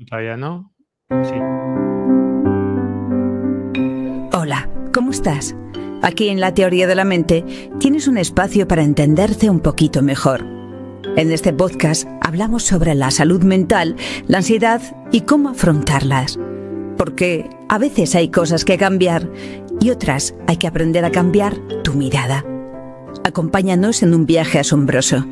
Todavía no. Sí. Hola, ¿cómo estás? Aquí en La Teoría de la Mente tienes un espacio para entenderte un poquito mejor. En este podcast hablamos sobre la salud mental, la ansiedad y cómo afrontarlas. Porque a veces hay cosas que cambiar y otras hay que aprender a cambiar tu mirada. Acompáñanos en un viaje asombroso.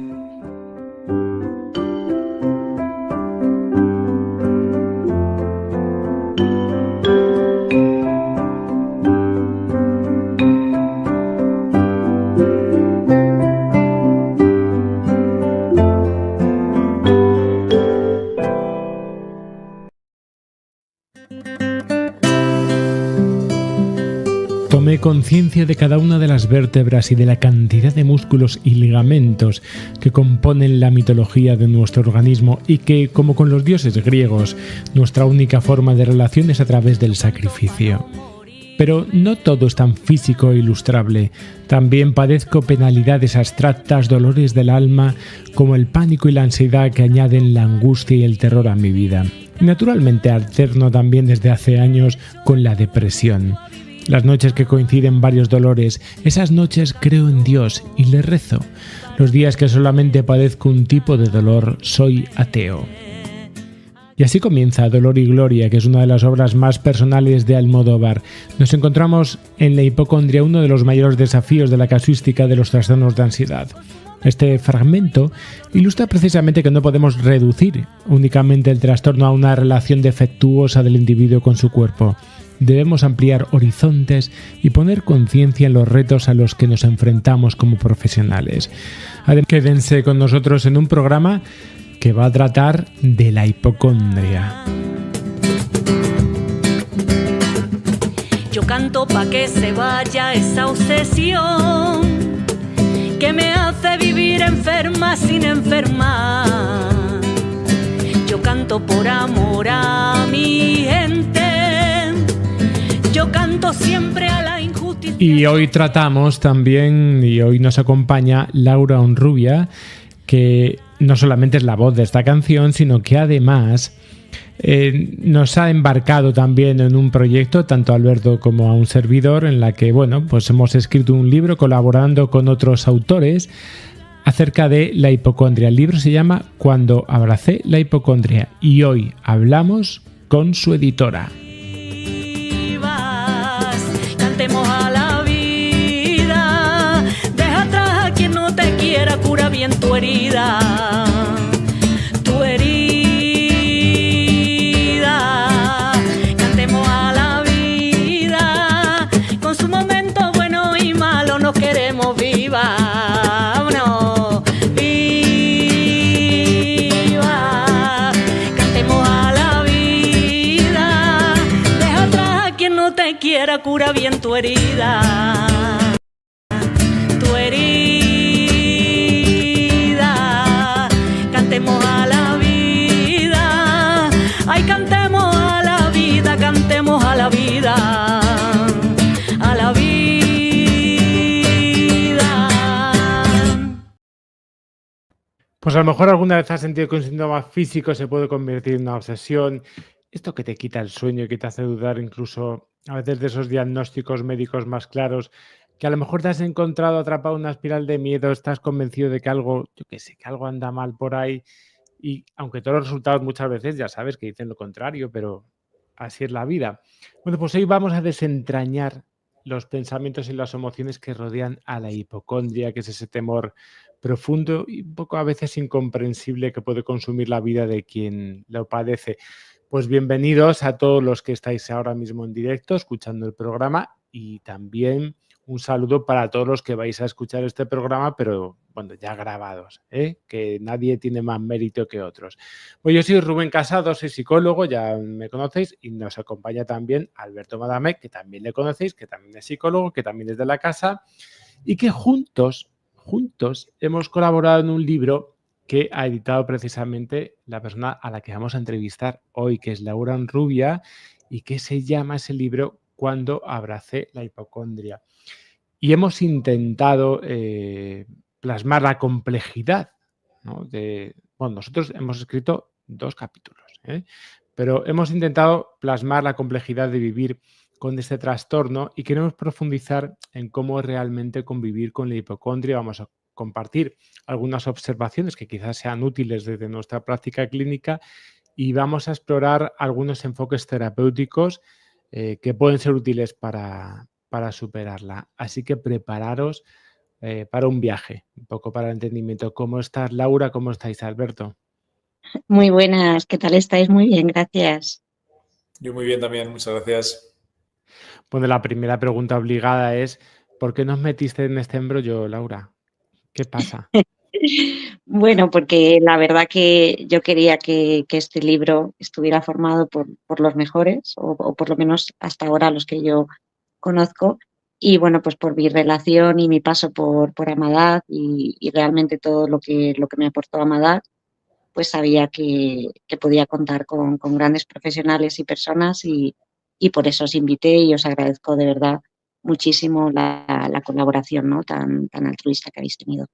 Tomé conciencia de cada una de las vértebras y de la cantidad de músculos y ligamentos que componen la mitología de nuestro organismo y que, como con los dioses griegos, nuestra única forma de relación es a través del sacrificio. Pero no todo es tan físico e ilustrable. También padezco penalidades abstractas, dolores del alma, como el pánico y la ansiedad que añaden la angustia y el terror a mi vida. Y naturalmente alterno también desde hace años con la depresión. Las noches que coinciden varios dolores, esas noches creo en Dios y le rezo. Los días que solamente padezco un tipo de dolor, soy ateo. Y así comienza Dolor y Gloria, que es una de las obras más personales de Almodóvar. Nos encontramos en la hipocondria, uno de los mayores desafíos de la casuística de los trastornos de ansiedad. Este fragmento ilustra precisamente que no podemos reducir únicamente el trastorno a una relación defectuosa del individuo con su cuerpo. Debemos ampliar horizontes y poner conciencia en los retos a los que nos enfrentamos como profesionales. Además, quédense con nosotros en un programa que va a tratar de la hipocondria. Yo canto pa' que se vaya esa obsesión que me hace vivir enferma sin enfermar. Yo canto por amor a mi gente. Yo canto siempre a la injusticia. Y hoy tratamos también, y hoy nos acompaña Laura Onrubia, que no solamente es la voz de esta canción, sino que además nos ha embarcado también en un proyecto, tanto a Alberto como a un servidor, en la que, pues hemos escrito un libro colaborando con otros autores acerca de la hipocondria. El libro se llama Cuando abracé la hipocondria y hoy hablamos con su editora. Cantemos a la vida, deja atrás a quien no te quiera, cura bien tu herida. Tu herida. Cantemos a la vida, con su momento bueno y malo nos queremos viva. Vámonos, viva. Cantemos a la vida, deja atrás a quien no te quiera, cura bien tu herida. Tu herida. Cantemos a la vida. Ay, cantemos a la vida, cantemos a la vida. A la vida. Pues a lo mejor alguna vez has sentido que un síntoma físico se puede convertir en una obsesión. Esto que te quita el sueño y que te hace dudar incluso a veces de esos diagnósticos médicos más claros, que a lo mejor te has encontrado atrapado en una espiral de miedo, estás convencido de que algo, que algo anda mal por ahí, y aunque todos los resultados muchas veces ya sabes que dicen lo contrario, pero así es la vida. Bueno, pues hoy vamos a desentrañar los pensamientos y las emociones que rodean a la hipocondria, que es ese temor profundo y un poco a veces incomprensible que puede consumir la vida de quien lo padece. Pues bienvenidos a todos los que estáis ahora mismo en directo escuchando el programa y también un saludo para todos los que vais a escuchar este programa, pero bueno, ya grabados, que nadie tiene más mérito que otros. Pues yo soy Rubén Casado, soy psicólogo, ya me conocéis, y nos acompaña también Alberto Madame, que también le conocéis, que también es psicólogo, que también es de la casa, y que juntos hemos colaborado en un libro que ha editado precisamente la persona a la que vamos a entrevistar hoy, que es Laura Onrubia, y que se llama ese libro Cuando abracé la hipocondria. Y hemos intentado plasmar la complejidad, ¿no? Nosotros hemos escrito 2 capítulos, pero hemos intentado plasmar la complejidad de vivir con este trastorno y queremos profundizar en cómo realmente convivir con la hipocondria. Vamos a compartir algunas observaciones que quizás sean útiles desde nuestra práctica clínica y vamos a explorar algunos enfoques terapéuticos que pueden ser útiles para superarla. Así que prepararos para un viaje, un poco para el entendimiento. ¿Cómo estás, Laura? ¿Cómo estáis, Alberto? Muy buenas, ¿qué tal estáis? Muy bien, gracias. Yo muy bien también, muchas gracias. Bueno, la primera pregunta obligada es, ¿por qué nos metiste en este embrollo, Laura? ¿Qué pasa? Bueno, porque la verdad que yo quería que este libro estuviera formado por los mejores, o por lo menos hasta ahora los que yo conozco. Y bueno, pues por mi relación y mi paso por Amadad y realmente todo lo que me aportó Amadad, pues sabía que podía contar con grandes profesionales y personas y por eso os invité y os agradezco de verdad muchísimo la colaboración, ¿no? tan altruista que habéis tenido.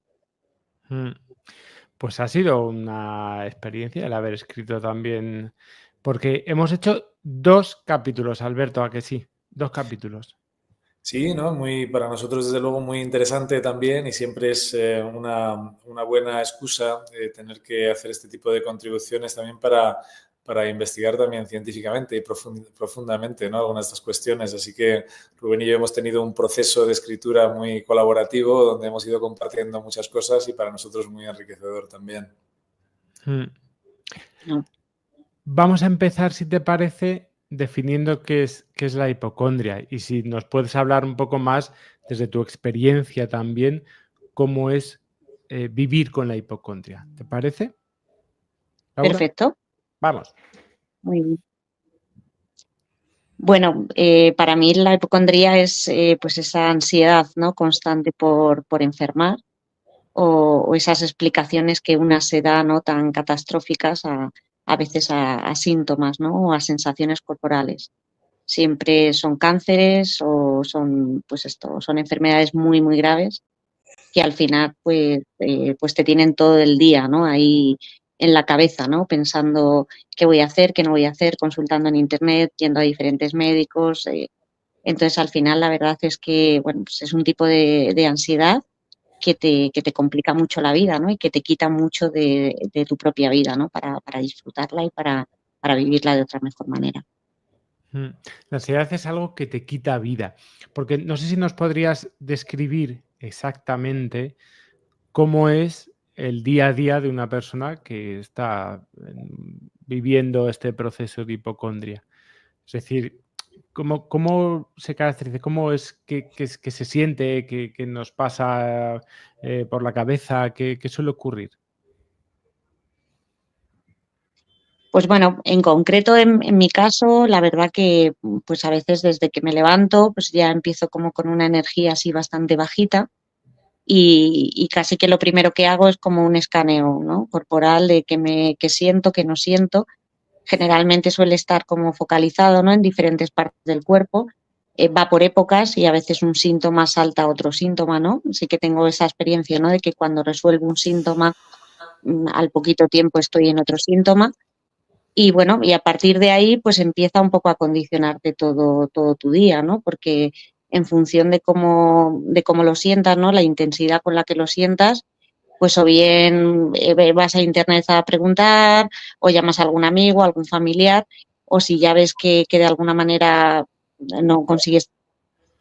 Pues ha sido una experiencia el haber escrito también, porque hemos hecho 2 capítulos, Alberto, ¿a que sí? 2 capítulos. Sí, ¿no? Para nosotros desde luego muy interesante también y siempre es una buena excusa tener que hacer este tipo de contribuciones también para investigar también científicamente y profundamente, ¿no? Algunas de estas cuestiones. Así que Rubén y yo hemos tenido un proceso de escritura muy colaborativo donde hemos ido compartiendo muchas cosas y para nosotros muy enriquecedor también. Vamos a empezar, si te parece, definiendo qué es la hipocondria y si nos puedes hablar un poco más desde tu experiencia también, cómo es vivir con la hipocondria. ¿Te parece, Laura? Perfecto. Vamos. Muy bien. Bueno, para mí la hipocondría es pues esa ansiedad, ¿no? constante por enfermar o esas explicaciones que una se da, ¿no? tan catastróficas a veces a síntomas, ¿no? o a sensaciones corporales. Siempre son cánceres o son, pues son enfermedades muy, muy graves que al final pues te tienen todo el día, ¿no? ahí en la cabeza, ¿no? pensando qué voy a hacer, qué no voy a hacer, consultando en internet, yendo a diferentes médicos. Entonces, al final, la verdad es que bueno, pues es un tipo de ansiedad que te complica mucho la vida, ¿no? y que te quita mucho de tu propia vida, ¿no? para disfrutarla y para vivirla de otra mejor manera. La ansiedad es algo que te quita vida, porque no sé si nos podrías describir exactamente cómo es el día a día de una persona que está viviendo este proceso de hipocondria. Es decir, ¿cómo se caracteriza? ¿Cómo es que se siente? ¿Qué nos pasa por la cabeza? ¿Qué suele ocurrir? Pues bueno, en concreto en mi caso, la verdad que pues a veces desde que me levanto pues ya empiezo como con una energía así bastante bajita y casi que lo primero que hago es como un escaneo, ¿no? corporal de qué siento, qué no siento. Generalmente suele estar como focalizado, ¿no? en diferentes partes del cuerpo. Va por épocas y a veces un síntoma salta a otro síntoma, ¿no? Sí que tengo esa experiencia, ¿no? de que cuando resuelvo un síntoma, al poquito tiempo estoy en otro síntoma. Y bueno, y a partir de ahí, pues empieza un poco a condicionarte todo tu día, ¿no? Porque en función de cómo lo sientas, ¿no? La intensidad con la que lo sientas, pues o bien vas a internet a preguntar, o llamas a algún amigo, a algún familiar, o si ya ves que de alguna manera no consigues,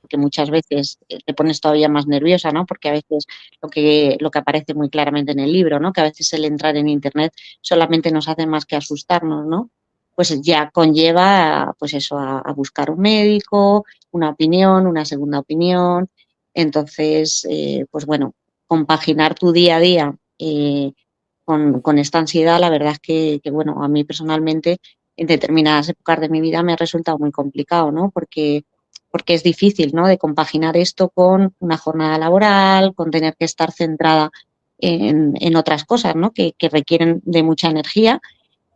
que muchas veces te pones todavía más nerviosa, ¿no? Porque a veces lo que aparece muy claramente en el libro, ¿no? Que a veces el entrar en internet solamente nos hace más que asustarnos, ¿no? Pues ya conlleva, pues eso, a buscar un médico, una opinión, una segunda opinión. Entonces, pues bueno, compaginar tu día a día con esta ansiedad, la verdad es que, bueno, a mí personalmente en determinadas épocas de mi vida me ha resultado muy complicado, ¿no? Porque es difícil, ¿no? de compaginar esto con una jornada laboral, con tener que estar centrada en otras cosas, ¿no? que requieren de mucha energía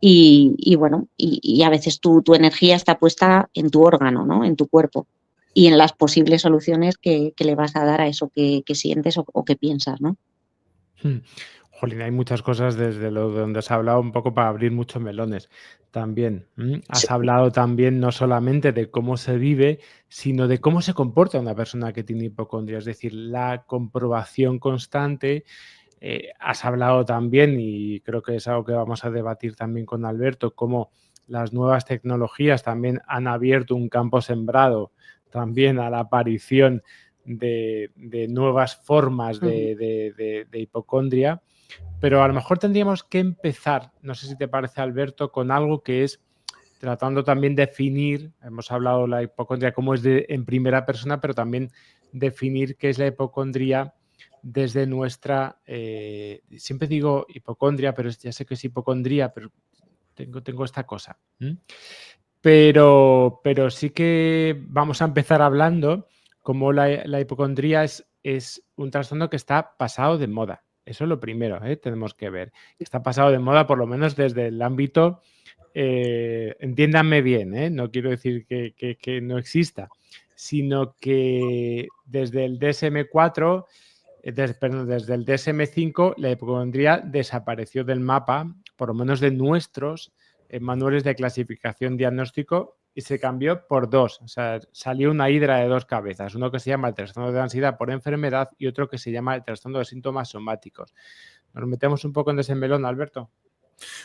y bueno, y a veces tu energía está puesta en tu órgano, ¿no? en tu cuerpo y en las posibles soluciones que le vas a dar a eso que sientes o que piensas, ¿no? Jolín, hay muchas cosas desde lo donde has hablado un poco para abrir muchos melones también. Sí. Has hablado también no solamente de cómo se vive, sino de cómo se comporta una persona que tiene hipocondria, es decir, la comprobación constante. Has hablado también, y creo que es algo que vamos a debatir también con Alberto, cómo las nuevas tecnologías también han abierto un campo sembrado también a la aparición de nuevas formas de hipocondria. Pero a lo mejor tendríamos que empezar, no sé si te parece, Alberto, con algo que es tratando también de definir, hemos hablado de la hipocondria cómo es en primera persona, pero también definir qué es la hipocondria desde nuestra, siempre digo hipocondria, pero ya sé que es hipocondría, pero tengo esta cosa. Pero sí que vamos a empezar hablando como la hipocondría es un trastorno que está pasado de moda. Eso es lo primero, tenemos que ver. Está pasado de moda por lo menos desde el ámbito, entiéndanme bien, no quiero decir que no exista, sino que desde el DSM-4, perdón, desde el DSM-5, la hipocondría desapareció del mapa, por lo menos de nuestros manuales de clasificación diagnóstico, y se cambió por dos. O sea, salió una hidra de dos cabezas. Uno que se llama el trastorno de ansiedad por enfermedad y otro que se llama el trastorno de síntomas somáticos. ¿Nos metemos un poco en ese melón, Alberto?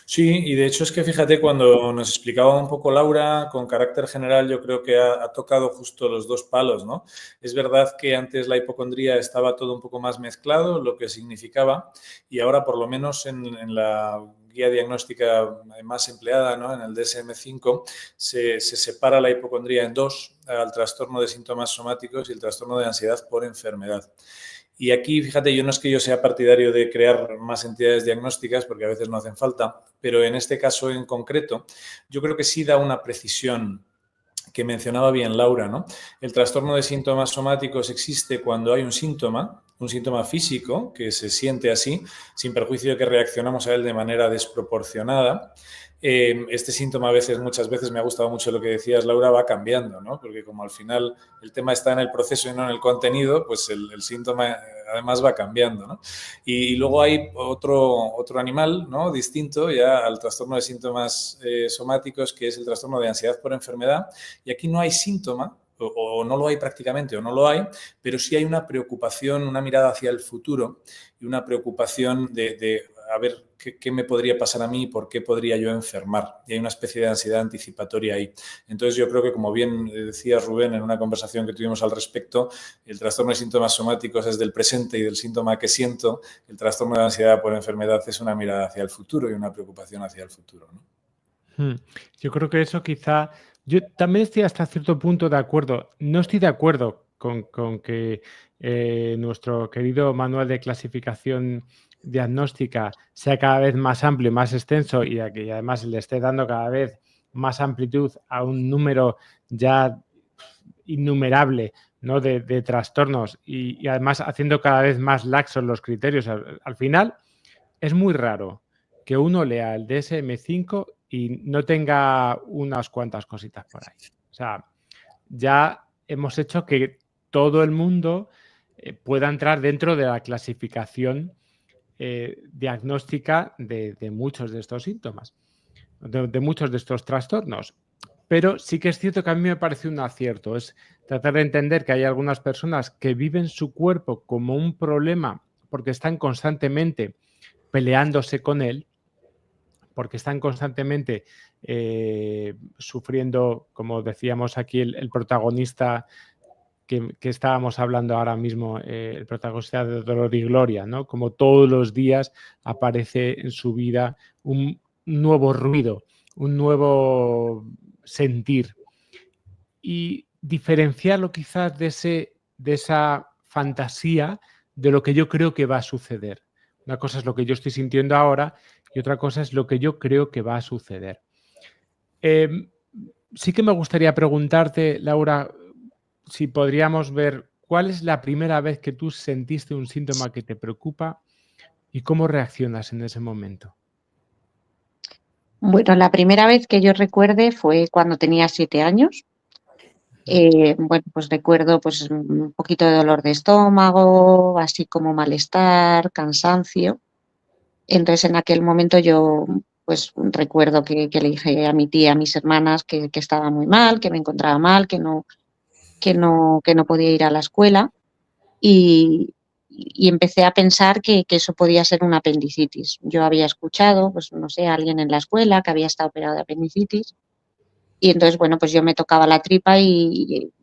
Sí, y de hecho es que fíjate, cuando nos explicaba un poco Laura, con carácter general, yo creo que ha tocado justo los dos palos, ¿no? Es verdad que antes la hipocondría estaba todo un poco más mezclado, lo que significaba, y ahora por lo menos en la guía diagnóstica más empleada, ¿no? En el DSM-5, se separa la hipocondría en dos, al trastorno de síntomas somáticos y el trastorno de ansiedad por enfermedad. Y aquí, fíjate, yo no es que yo sea partidario de crear más entidades diagnósticas, porque a veces no hacen falta, pero en este caso en concreto, yo creo que sí da una precisión que mencionaba bien Laura, ¿no? El trastorno de síntomas somáticos existe cuando hay un síntoma físico que se siente así, sin perjuicio de que reaccionamos a él de manera desproporcionada. Este síntoma muchas veces, me ha gustado mucho lo que decías, Laura, va cambiando, ¿no? Porque como al final el tema está en el proceso y no en el contenido, pues el síntoma además va cambiando, ¿no? Y luego hay otro animal, ¿no? Distinto ya al trastorno de síntomas somáticos, que es el trastorno de ansiedad por enfermedad. Y aquí no hay síntoma, o no lo hay prácticamente, o no lo hay, pero sí hay una preocupación, una mirada hacia el futuro y una preocupación de a ver qué me podría pasar a mí y por qué podría yo enfermar. Y hay una especie de ansiedad anticipatoria ahí. Entonces yo creo que, como bien decía Rubén en una conversación que tuvimos al respecto, el trastorno de síntomas somáticos es del presente y del síntoma que siento. El trastorno de ansiedad por enfermedad es una mirada hacia el futuro y una preocupación hacia el futuro, ¿no? Yo creo que eso quizá... Yo también estoy hasta cierto punto de acuerdo. No estoy de acuerdo con que nuestro querido manual de clasificación diagnóstica sea cada vez más amplio y más extenso, y además le esté dando cada vez más amplitud a un número ya innumerable, ¿no? de trastornos, y además haciendo cada vez más laxos los criterios. Al final es muy raro que uno lea el DSM-5 y no tenga unas cuantas cositas por ahí. O sea, ya hemos hecho que todo el mundo pueda entrar dentro de la clasificación diagnóstica de muchos de estos síntomas, de muchos de estos trastornos. Pero sí que es cierto que a mí me parece un acierto, es tratar de entender que hay algunas personas que viven su cuerpo como un problema porque están constantemente peleándose con él, porque están constantemente sufriendo, como decíamos aquí, el protagonista que estábamos hablando ahora mismo, el protagonista de Dolor y Gloria, ¿no? Como todos los días aparece en su vida un nuevo ruido, un nuevo sentir. Y diferenciarlo quizás de esa fantasía de lo que yo creo que va a suceder. Una cosa es lo que yo estoy sintiendo ahora y otra cosa es lo que yo creo que va a suceder. Sí que me gustaría preguntarte, Laura, si podríamos ver cuál es la primera vez que tú sentiste un síntoma que te preocupa y cómo reaccionas en ese momento. Bueno, la primera vez que yo recuerde fue cuando tenía 7 años. Bueno, pues recuerdo pues un poquito de dolor de estómago, así como malestar, cansancio. Entonces, en aquel momento yo pues recuerdo que le dije a mi tía, a mis hermanas que estaba muy mal, que me encontraba mal, que no podía ir a la escuela y empecé a pensar que eso podía ser una apendicitis. Yo había escuchado, pues no sé, a alguien en la escuela que había estado operado de apendicitis y entonces, bueno, pues yo me tocaba la tripa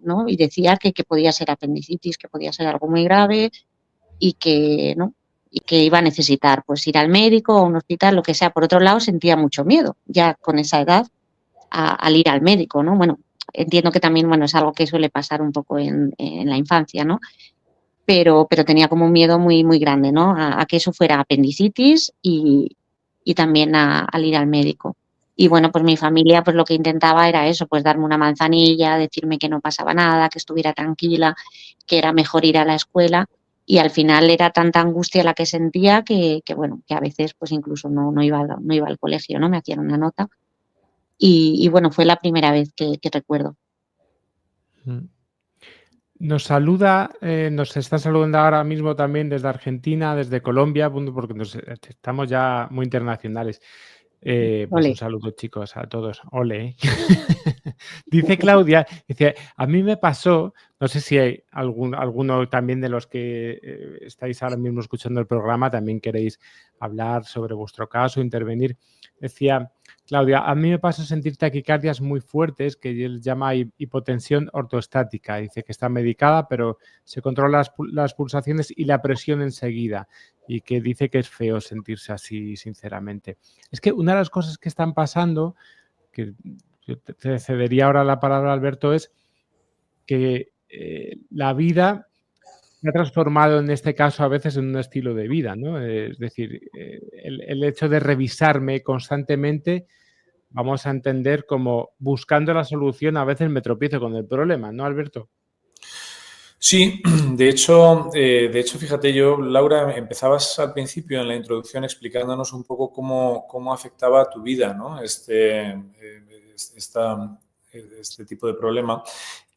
¿no? Y decía que podía ser apendicitis, que podía ser algo muy grave y que, ¿no? Y que iba a necesitar pues ir al médico o a un hospital, lo que sea. Por otro lado, sentía mucho miedo ya con esa edad al ir al médico, ¿no? Bueno, entiendo que también, bueno, es algo que suele pasar un poco en la infancia, ¿no? Pero tenía como un miedo muy, muy grande, ¿no? A que eso fuera apendicitis y también al ir al médico. Y bueno, pues mi familia pues lo que intentaba era eso, pues darme una manzanilla, decirme que no pasaba nada, que estuviera tranquila, que era mejor ir a la escuela y al final era tanta angustia la que sentía que bueno, que a veces pues incluso no iba al colegio, ¿no? Me hacían una nota y bueno, fue la primera vez que recuerdo. Nos está saludando ahora mismo también desde Argentina, desde Colombia, porque estamos ya muy internacionales. Pues un saludo, chicos, a todos. Ole. Dice Claudia, dice, a mí me pasó, no sé si hay alguno también de los que estáis ahora mismo escuchando el programa, también queréis hablar sobre vuestro caso, intervenir. Decía Claudia, a mí me pasó sentir taquicardias muy fuertes, que él llama hipotensión ortostática. Dice que está medicada, pero se controla las pulsaciones y la presión enseguida. Y que dice que es feo sentirse así, sinceramente. Es que una de las cosas que están pasando, que te cedería ahora la palabra, Alberto, es que la vida se ha transformado en este caso a veces en un estilo de vida, ¿no? Es decir, el hecho de revisarme constantemente, vamos a entender como buscando la solución, a veces me tropiezo con el problema, ¿no, Alberto? Sí, de hecho, fíjate, Laura, empezabas al principio en la introducción explicándonos un poco cómo afectaba a tu vida, ¿no? Este tipo de problema.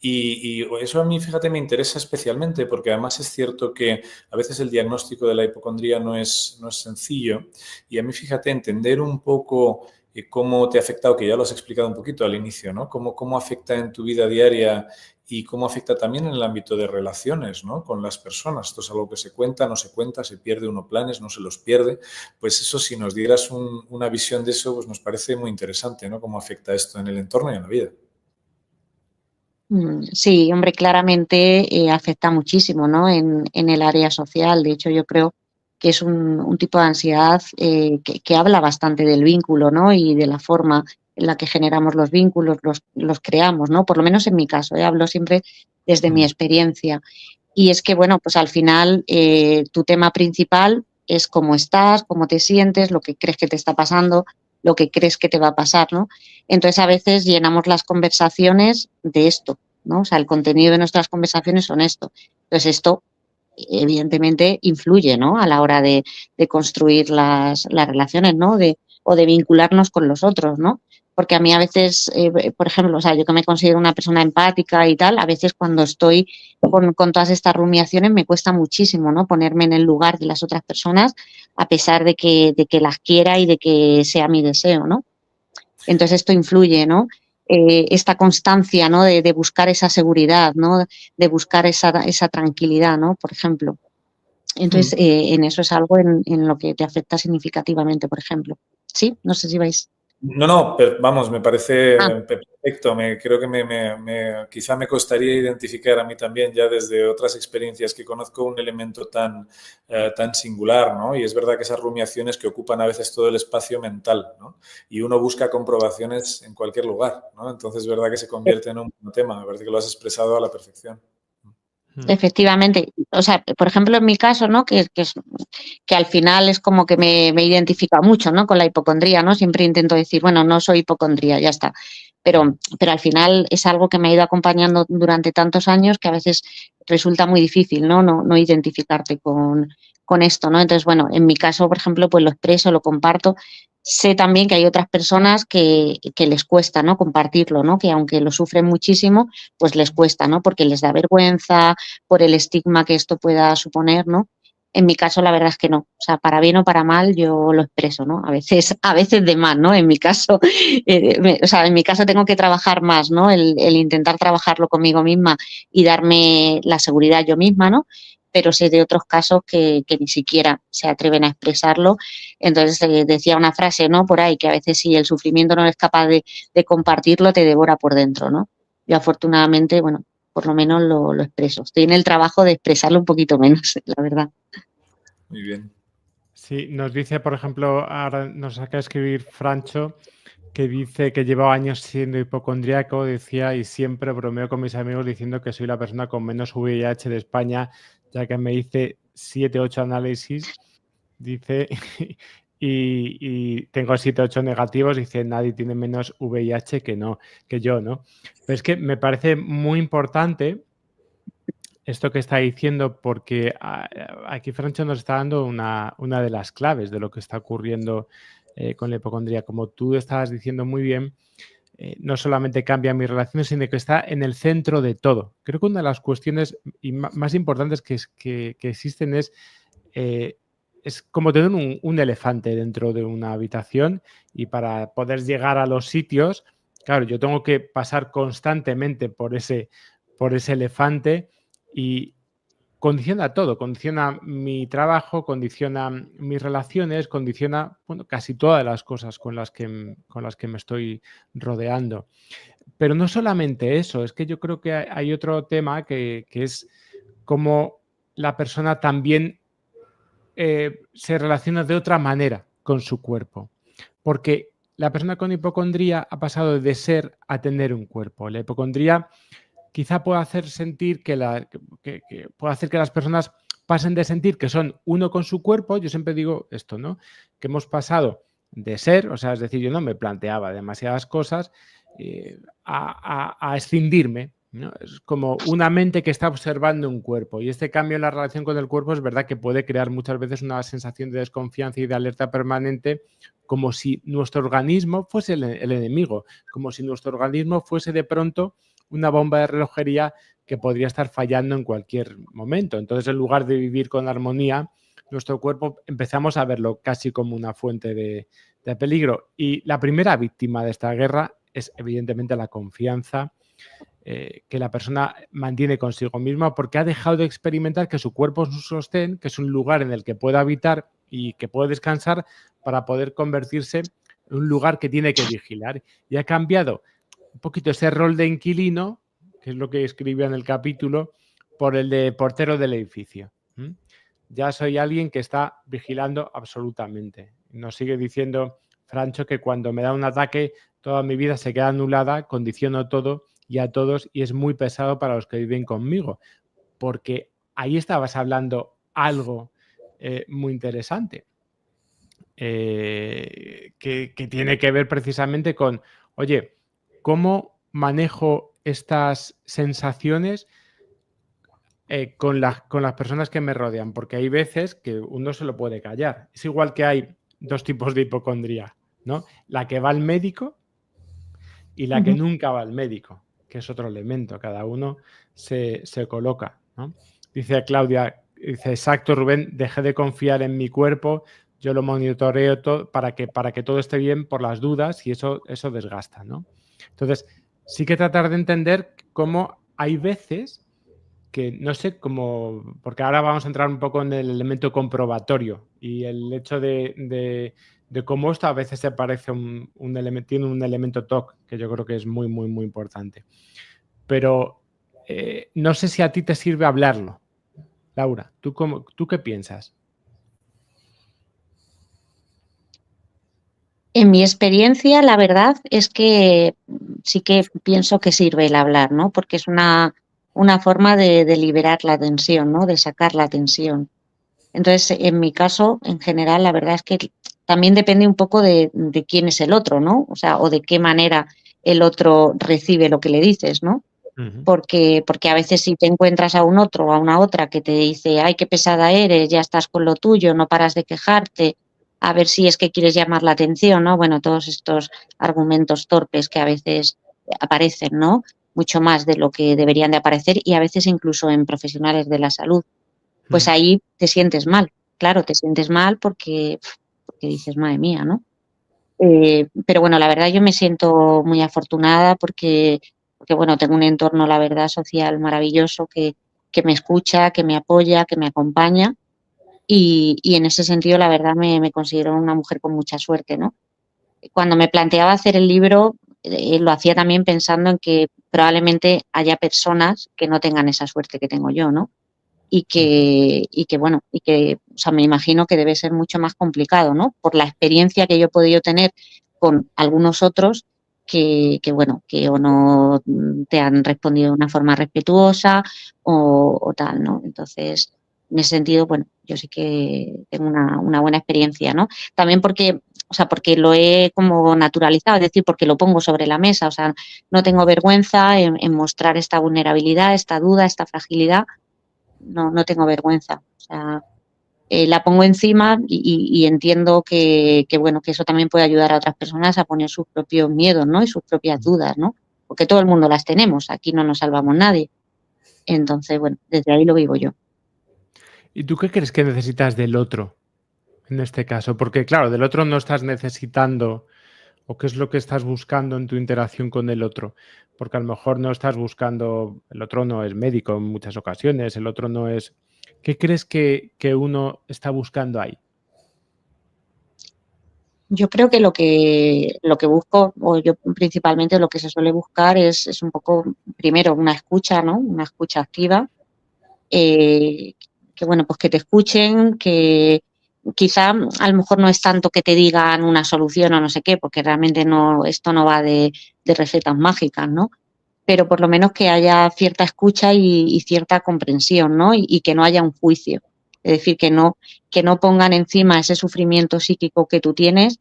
Y eso a mí, fíjate, me interesa especialmente porque además es cierto que a veces el diagnóstico de la hipocondría no es sencillo. Y a mí, fíjate, entender un poco cómo te ha afectado, que ya lo has explicado un poquito al inicio, ¿no? Cómo afecta en tu vida diaria y cómo afecta también en el ámbito de relaciones, ¿no? Con las personas. Esto es algo que se cuenta, no se cuenta, se pierde uno planes, no se los pierde. Pues eso, si nos dieras una visión de eso, pues nos parece muy interesante, ¿no? Cómo afecta esto en el entorno y en la vida. Sí, hombre, claramente afecta muchísimo, ¿no? En el área social. De hecho, yo creo que es un tipo de ansiedad que habla bastante del vínculo, ¿no? Y de la forma en la que generamos los vínculos, los creamos, ¿no? Por lo menos en mi caso, hablo siempre desde mi experiencia. Y es que, bueno, pues al final tu tema principal es cómo estás, cómo te sientes, lo que crees que te está pasando, lo que crees que te va a pasar, ¿no? Entonces, a veces llenamos las conversaciones de esto, ¿no? O sea, el contenido de nuestras conversaciones son esto. Entonces, esto evidentemente influye, ¿no? A la hora de construir las relaciones, ¿no? O de vincularnos con los otros, ¿no? Porque a mí a veces, por ejemplo, o sea, yo que me considero una persona empática y tal, a veces cuando estoy con todas estas rumiaciones me cuesta muchísimo, ¿no? Ponerme en el lugar de las otras personas a pesar de que las quiera y de que sea mi deseo, ¿no? Entonces esto influye, ¿no? Esta constancia, ¿no? De buscar esa seguridad, ¿no? De buscar esa tranquilidad, ¿no? Por ejemplo. Entonces, en eso es algo en lo que te afecta significativamente, por ejemplo. ¿Sí? No sé si vais. No, pero vamos, me parece perfecto. Creo que quizá me costaría identificar a mí también ya desde otras experiencias que conozco un elemento tan singular, ¿no? Y es verdad que esas rumiaciones que ocupan a veces todo el espacio mental, ¿no? Y uno busca comprobaciones en cualquier lugar, ¿no? Entonces es verdad que se convierte en un tema. Me parece que lo has expresado a la perfección. Efectivamente. O sea, por ejemplo, en mi caso, ¿no? Que al final es como que me identifica mucho, ¿no? Con la hipocondría, ¿no? Siempre intento decir, bueno, no soy hipocondría, ya está. Pero al final es algo que me ha ido acompañando durante tantos años que a veces resulta muy difícil, ¿no? No identificarte con esto, ¿no? Entonces, bueno, en mi caso, por ejemplo, pues lo expreso, lo comparto. Sé también que hay otras personas que les cuesta, ¿no? Compartirlo, ¿no? Que aunque lo sufren muchísimo, pues les cuesta, ¿no? Porque les da vergüenza, por el estigma que esto pueda suponer, ¿no? En mi caso, la verdad es que no. O sea, para bien o para mal, yo lo expreso, ¿no? A veces de más, ¿no? En mi caso, o sea, en mi caso tengo que trabajar más, ¿no? El intentar trabajarlo conmigo misma y darme la seguridad yo misma, ¿no? Pero sé de otros casos que ni siquiera se atreven a expresarlo. Entonces, decía una frase, ¿no? Por ahí, que a veces si el sufrimiento no eres capaz de compartirlo, te devora por dentro, ¿no? Yo afortunadamente, bueno, por lo menos lo expreso. Estoy en el trabajo de expresarlo un poquito menos, la verdad. Muy bien. Sí, nos dice, por ejemplo, ahora nos acaba de escribir Francho, que dice que lleva años siendo hipocondríaco, decía, y siempre bromeo con mis amigos diciendo que soy la persona con menos VIH de España, ya que me hice 7, 8 análisis, dice, y tengo 7, 8 negativos, dice, nadie tiene menos VIH que yo, ¿no? Pero es que me parece muy importante esto que está diciendo, porque aquí Francho nos está dando una de las claves de lo que está ocurriendo con la hipocondría. Como tú estabas diciendo muy bien, no solamente cambia mis relaciones, sino que está en el centro de todo. Creo que una de las cuestiones más importantes que existen es como tener un elefante dentro de una habitación, y para poder llegar a los sitios, claro, yo tengo que pasar constantemente por ese elefante, y condiciona todo, condiciona mi trabajo, condiciona mis relaciones, condiciona, bueno, casi todas las cosas con las que me estoy rodeando. Pero no solamente eso, es que yo creo que hay otro tema que es cómo la persona también se relaciona de otra manera con su cuerpo. Porque la persona con hipocondría ha pasado de ser a tener un cuerpo. La hipocondría quizá pueda hacer sentir puede hacer que las personas pasen de sentir que son uno con su cuerpo. Yo siempre digo esto, ¿no? Que hemos pasado de ser, o sea, es decir, yo no me planteaba demasiadas cosas, a escindirme, ¿no? Es como una mente que está observando un cuerpo, y este cambio en la relación con el cuerpo es verdad que puede crear muchas veces una sensación de desconfianza y de alerta permanente, como si nuestro organismo fuese el enemigo, como si nuestro organismo fuese de pronto una bomba de relojería que podría estar fallando en cualquier momento. Entonces, en lugar de vivir con armonía, nuestro cuerpo empezamos a verlo casi como una fuente de peligro. Y la primera víctima de esta guerra es evidentemente la confianza que la persona mantiene consigo misma, porque ha dejado de experimentar que su cuerpo es un sostén, que es un lugar en el que puede habitar y que puede descansar para poder convertirse en un lugar que tiene que vigilar. Y ha cambiado un poquito ese rol de inquilino, que es lo que escribía en el capítulo, por el de portero del edificio. Ya soy alguien que está vigilando absolutamente. Nos sigue diciendo Francho que cuando me da un ataque, toda mi vida se queda anulada, condiciono todo y a todos, y es muy pesado para los que viven conmigo. Porque ahí estabas hablando algo muy interesante, que tiene que ver precisamente con, oye, ¿cómo manejo estas sensaciones con las personas que me rodean? Porque hay veces que uno se lo puede callar. Es igual que hay dos tipos de hipocondría, ¿no? La que va al médico y la que nunca va al médico, que es otro elemento. Cada uno se coloca, ¿no? Dice Claudia, dice, exacto, Rubén, dejé de confiar en mi cuerpo, yo lo monitoreo todo para que todo esté bien por las dudas, y eso desgasta, ¿no? Entonces, sí que tratar de entender cómo hay veces que, no sé cómo, porque ahora vamos a entrar un poco en el elemento comprobatorio y el hecho de cómo esto a veces se parece un elemento, tiene un elemento TOC, que yo creo que es muy, muy, muy importante. Pero no sé si a ti te sirve hablarlo. Laura, ¿tú qué piensas? En mi experiencia, la verdad es que sí que pienso que sirve el hablar, ¿no? Porque es una forma de liberar la tensión, ¿no? De sacar la tensión. Entonces, en mi caso, en general, la verdad es que también depende un poco de quién es el otro, ¿no? O sea, o de qué manera el otro recibe lo que le dices, ¿no? Porque a veces si te encuentras a un otro o a una otra que te dice, ay, qué pesada eres, ya estás con lo tuyo, no paras de quejarte, a ver si es que quieres llamar la atención, ¿no? Bueno, todos estos argumentos torpes que a veces aparecen, ¿no? Mucho más de lo que deberían de aparecer, y a veces incluso en profesionales de la salud. pues ahí te sientes mal. Claro, te sientes mal porque dices, madre mía, ¿no? Pero bueno, la verdad yo me siento muy afortunada porque bueno, tengo un entorno, la verdad, social maravilloso que me escucha, que me apoya, que me acompaña y en ese sentido, la verdad, me considero una mujer con mucha suerte, ¿no? Cuando me planteaba hacer el libro, lo hacía también pensando en que probablemente haya personas que no tengan esa suerte que tengo yo, ¿no? Y que bueno, o sea, me imagino que debe ser mucho más complicado, ¿no? Por la experiencia que yo he podido tener con algunos otros bueno, que o no te han respondido de una forma respetuosa o tal, ¿no? Entonces, en ese sentido, bueno, yo sí que tengo una buena experiencia, ¿no? También porque lo he como naturalizado, es decir, porque lo pongo sobre la mesa, o sea, no tengo vergüenza en mostrar esta vulnerabilidad, esta duda, esta fragilidad, no tengo vergüenza, o sea, la pongo encima y entiendo bueno, que eso también puede ayudar a otras personas a poner sus propios miedos, ¿no? Y sus propias dudas, ¿no? Porque todo el mundo las tenemos, aquí no nos salvamos nadie. Entonces, bueno, desde ahí lo vivo yo. ¿Y tú qué crees que necesitas del otro en este caso? Porque claro, del otro no estás necesitando, o qué es lo que estás buscando en tu interacción con el otro. Porque a lo mejor no estás buscando, el otro no es médico en muchas ocasiones, el otro no es... ¿Qué crees que uno está buscando ahí? Yo creo que lo que busco, o yo principalmente lo que se suele buscar es un poco, primero, una escucha, ¿no? Una escucha activa, que bueno, pues que te escuchen, que quizá a lo mejor no es tanto que te digan una solución o no sé qué, porque realmente esto no va de recetas mágicas, ¿no? Pero por lo menos que haya cierta escucha y cierta comprensión, ¿no? Y que no haya un juicio. Es decir, que no pongan encima ese sufrimiento psíquico que tú tienes,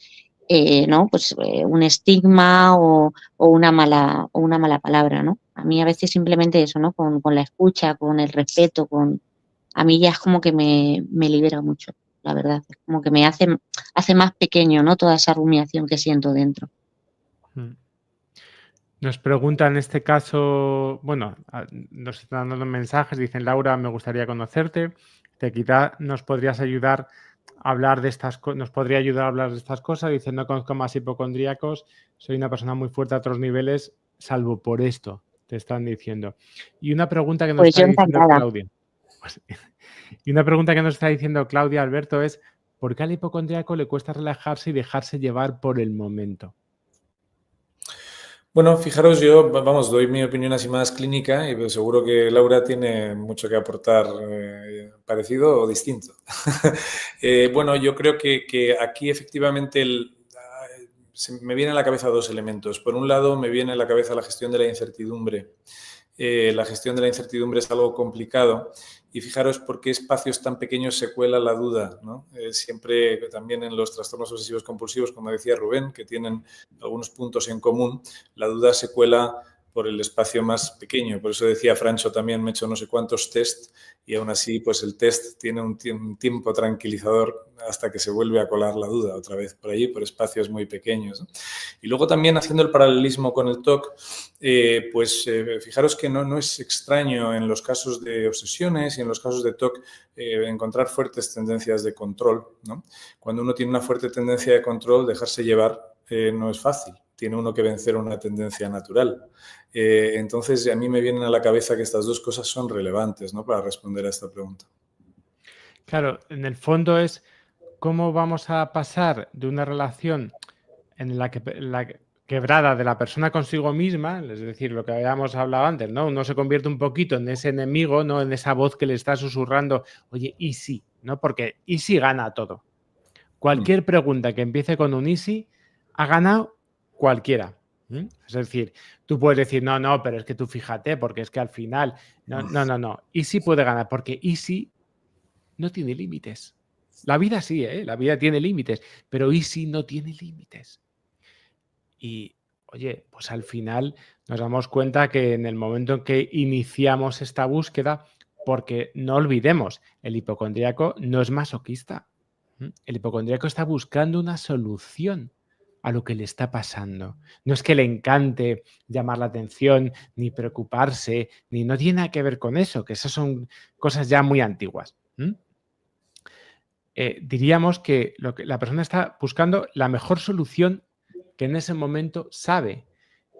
¿no? Pues un estigma o una mala palabra, ¿no? A mí a veces simplemente eso, ¿no? Con la escucha, con el respeto, a mí ya es como que me libera mucho, la verdad. Es como que me hace más pequeño, ¿no? Toda esa rumiación que siento dentro. Nos pregunta en este caso, bueno, nos están dando mensajes, dicen Laura, me gustaría conocerte, quizá nos podrías ayudar a hablar de nos podría ayudar a hablar de estas cosas, dice no conozco más hipocondríacos, soy una persona muy fuerte a otros niveles, salvo por esto, te están diciendo. Y una pregunta que nos Pues está yo diciendo encantada. Claudia. Y una pregunta que nos está diciendo Claudia Alberto es, ¿por qué al hipocondríaco le cuesta relajarse y dejarse llevar por el momento? Bueno, fijaros, yo, vamos, doy mi opinión así más clínica y pues seguro que Laura tiene mucho que aportar parecido o distinto. Bueno, yo creo que aquí efectivamente me vienen a la cabeza dos elementos. Por un lado, me viene a la cabeza la gestión de la incertidumbre. La gestión de la incertidumbre es algo complicado y fijaros por qué espacios tan pequeños se cuela la duda, ¿no? Siempre también en los trastornos obsesivos compulsivos, como decía Rubén, que tienen algunos puntos en común, la duda se cuela por el espacio más pequeño. Por eso decía Francho también, me he hecho no sé cuántos test y aún así pues el test tiene un tiempo tranquilizador hasta que se vuelve a colar la duda otra vez por allí, por espacios muy pequeños, ¿no? Y luego también haciendo el paralelismo con el TOC, fijaros que no es extraño en los casos de obsesiones y en los casos de TOC encontrar fuertes tendencias de control, ¿no? Cuando uno tiene una fuerte tendencia de control, dejarse llevar no es fácil. Tiene uno que vencer una tendencia natural. Entonces, a mí me vienen a la cabeza que estas dos cosas son relevantes, ¿no? Para responder a esta pregunta. Claro, en el fondo es cómo vamos a pasar de una relación en la quebrada de la persona consigo misma, es decir, lo que habíamos hablado antes, ¿no? Uno se convierte un poquito en ese enemigo, ¿no? En esa voz que le está susurrando, oye, ¿y si? ¿No? Porque ¿y si gana todo? Cualquier pregunta que empiece con un easy ha ganado cualquiera. Es decir, tú puedes decir, no, pero es que tú fíjate, porque es que al final, no. Easy puede ganar, porque easy no tiene límites. La vida sí, la vida tiene límites, pero easy no tiene límites. Y, oye, pues al final nos damos cuenta que en el momento en que iniciamos esta búsqueda, porque no olvidemos, el hipocondríaco no es masoquista. El hipocondríaco está buscando una solución a lo que le está pasando. No es que le encante llamar la atención, ni preocuparse, no tiene nada que ver con eso, que esas son cosas ya muy antiguas. diríamos que la persona está buscando la mejor solución que en ese momento sabe.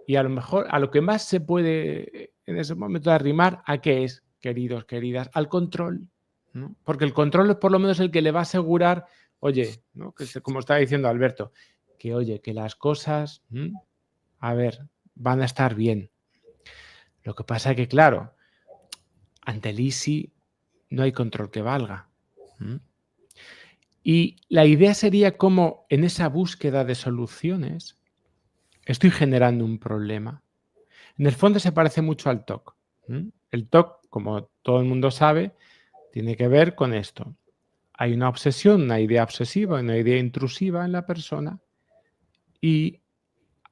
Y a lo mejor a lo que más se puede en ese momento arrimar, ¿a qué es, queridos, queridas? Al control, ¿no? Porque el control es por lo menos el que le va a asegurar, oye, ¿no? Que como estaba diciendo Alberto, que oye, que las cosas, a ver, van a estar bien. Lo que pasa es que, claro, ante el easy no hay control que valga. Y la idea sería cómo en esa búsqueda de soluciones estoy generando un problema. En el fondo se parece mucho al TOC. El TOC, como todo el mundo sabe, tiene que ver con esto. Hay una obsesión, una idea obsesiva, una idea intrusiva en la persona y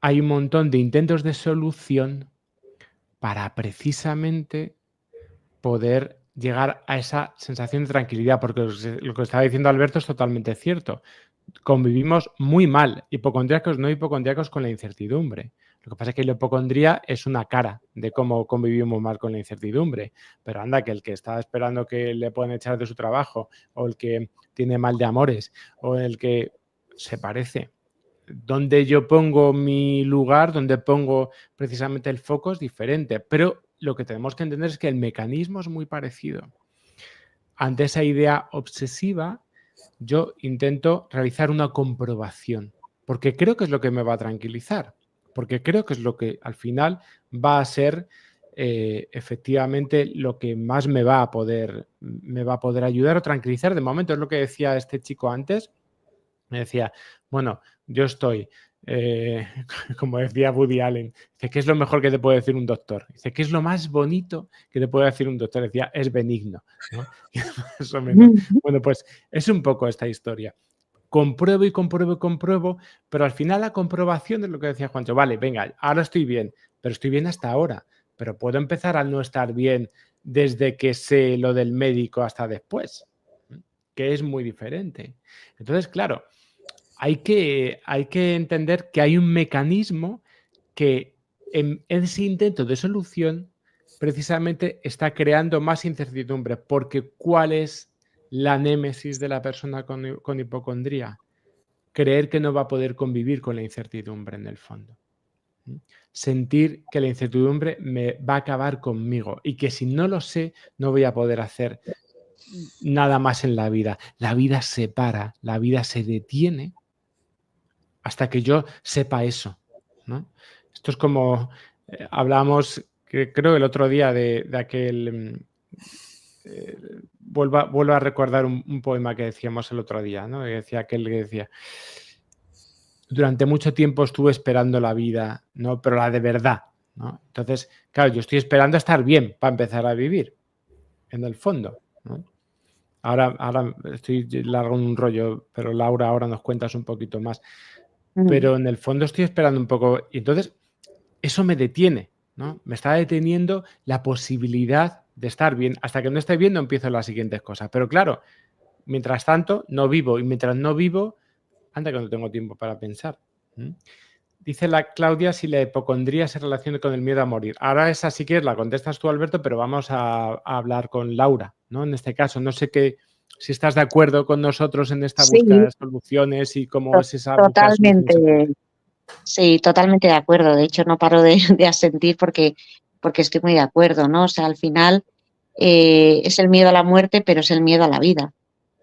hay un montón de intentos de solución para precisamente poder llegar a esa sensación de tranquilidad, porque lo que estaba diciendo Alberto es totalmente cierto. Convivimos muy mal, hipocondríacos, no hipocondríacos, con la incertidumbre. Lo que pasa es que la hipocondría es una cara de cómo convivimos mal con la incertidumbre. Pero anda, que el que está esperando que le puedan echar de su trabajo, o el que tiene mal de amores, o el que se parece. Donde yo pongo mi lugar, donde pongo precisamente el foco es diferente. Pero lo que tenemos que entender es que el mecanismo es muy parecido. Ante esa idea obsesiva, yo intento realizar una comprobación, porque creo que es lo que me va a tranquilizar, porque creo que es lo que al final va a ser efectivamente lo que más me va a poder ayudar o tranquilizar. De momento es lo que decía este chico antes, me decía, bueno, yo estoy, como decía Woody Allen, dice, ¿qué es lo mejor que te puede decir un doctor? Dice, ¿qué es lo más bonito que te puede decir un doctor? Decía, es benigno, ¿no? Más o menos. Bueno, pues es un poco esta historia. Compruebo y compruebo y compruebo, pero al final la comprobación es lo que decía Juancho. Vale, venga, ahora estoy bien, pero estoy bien hasta ahora. Pero puedo empezar a no estar bien desde que sé lo del médico hasta después, que es muy diferente. Entonces, claro, hay que entender que hay un mecanismo que en ese intento de solución precisamente está creando más incertidumbre, porque ¿cuál es la némesis de la persona con hipocondría? Creer que no va a poder convivir con la incertidumbre en el fondo. Sentir que la incertidumbre me va a acabar conmigo y que si no lo sé, no voy a poder hacer nada más en la vida. La vida se para, la vida se detiene hasta que yo sepa eso, ¿no? Esto es como hablábamos, creo el otro día de aquel... vuelvo a recordar un poema que decíamos el otro día, ¿no? Que decía aquel que decía, durante mucho tiempo estuve esperando la vida, ¿no? Pero la de verdad, ¿no? Entonces, claro, yo estoy esperando a estar bien para empezar a vivir, en el fondo, ¿no? Ahora estoy largo en un rollo, pero Laura, ahora nos cuentas un poquito más. Pero en el fondo estoy esperando un poco y entonces eso me detiene, ¿no? Me está deteniendo la posibilidad de estar bien. Hasta que no esté bien no empiezo las siguientes cosas. Pero claro, mientras tanto no vivo y mientras no vivo, anda que no tengo tiempo para pensar. Dice la Claudia si la hipocondría se relaciona con el miedo a morir. Ahora esa si quieres la contestas tú, Alberto, pero vamos a hablar con Laura, ¿no? En este caso, no sé si estás de acuerdo con nosotros en esta búsqueda de soluciones y cómo es esa búsqueda de soluciones. Sí, totalmente de acuerdo. De hecho, no paro de asentir porque estoy muy de acuerdo, ¿no? O sea, al final es el miedo a la muerte, pero es el miedo a la vida.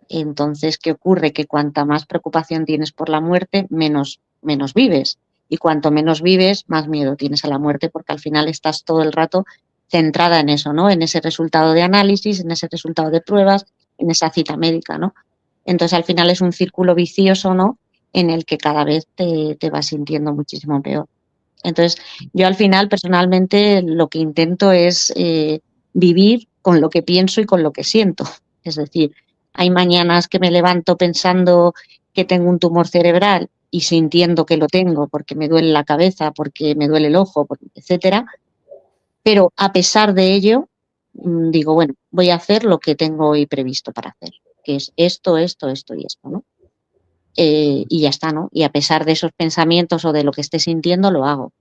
Entonces, ¿qué ocurre? Que cuanta más preocupación tienes por la muerte, menos vives. Y cuanto menos vives, más miedo tienes a la muerte, porque al final estás todo el rato centrada en eso, ¿no? En ese resultado de análisis, en ese resultado de pruebas, en esa cita médica, ¿no? Entonces, al final es un círculo vicioso, ¿no? En el que cada vez te vas sintiendo muchísimo peor. Entonces, yo al final, personalmente, lo que intento es vivir con lo que pienso y con lo que siento. Es decir, hay mañanas que me levanto pensando que tengo un tumor cerebral y sintiendo que lo tengo porque me duele la cabeza, porque me duele el ojo, etcétera. Pero a pesar de ello, digo, bueno, voy a hacer lo que tengo hoy previsto para hacer, que es esto y esto, ¿no? Y ya está, ¿no? Y a pesar de esos pensamientos o de lo que esté sintiendo, lo hago.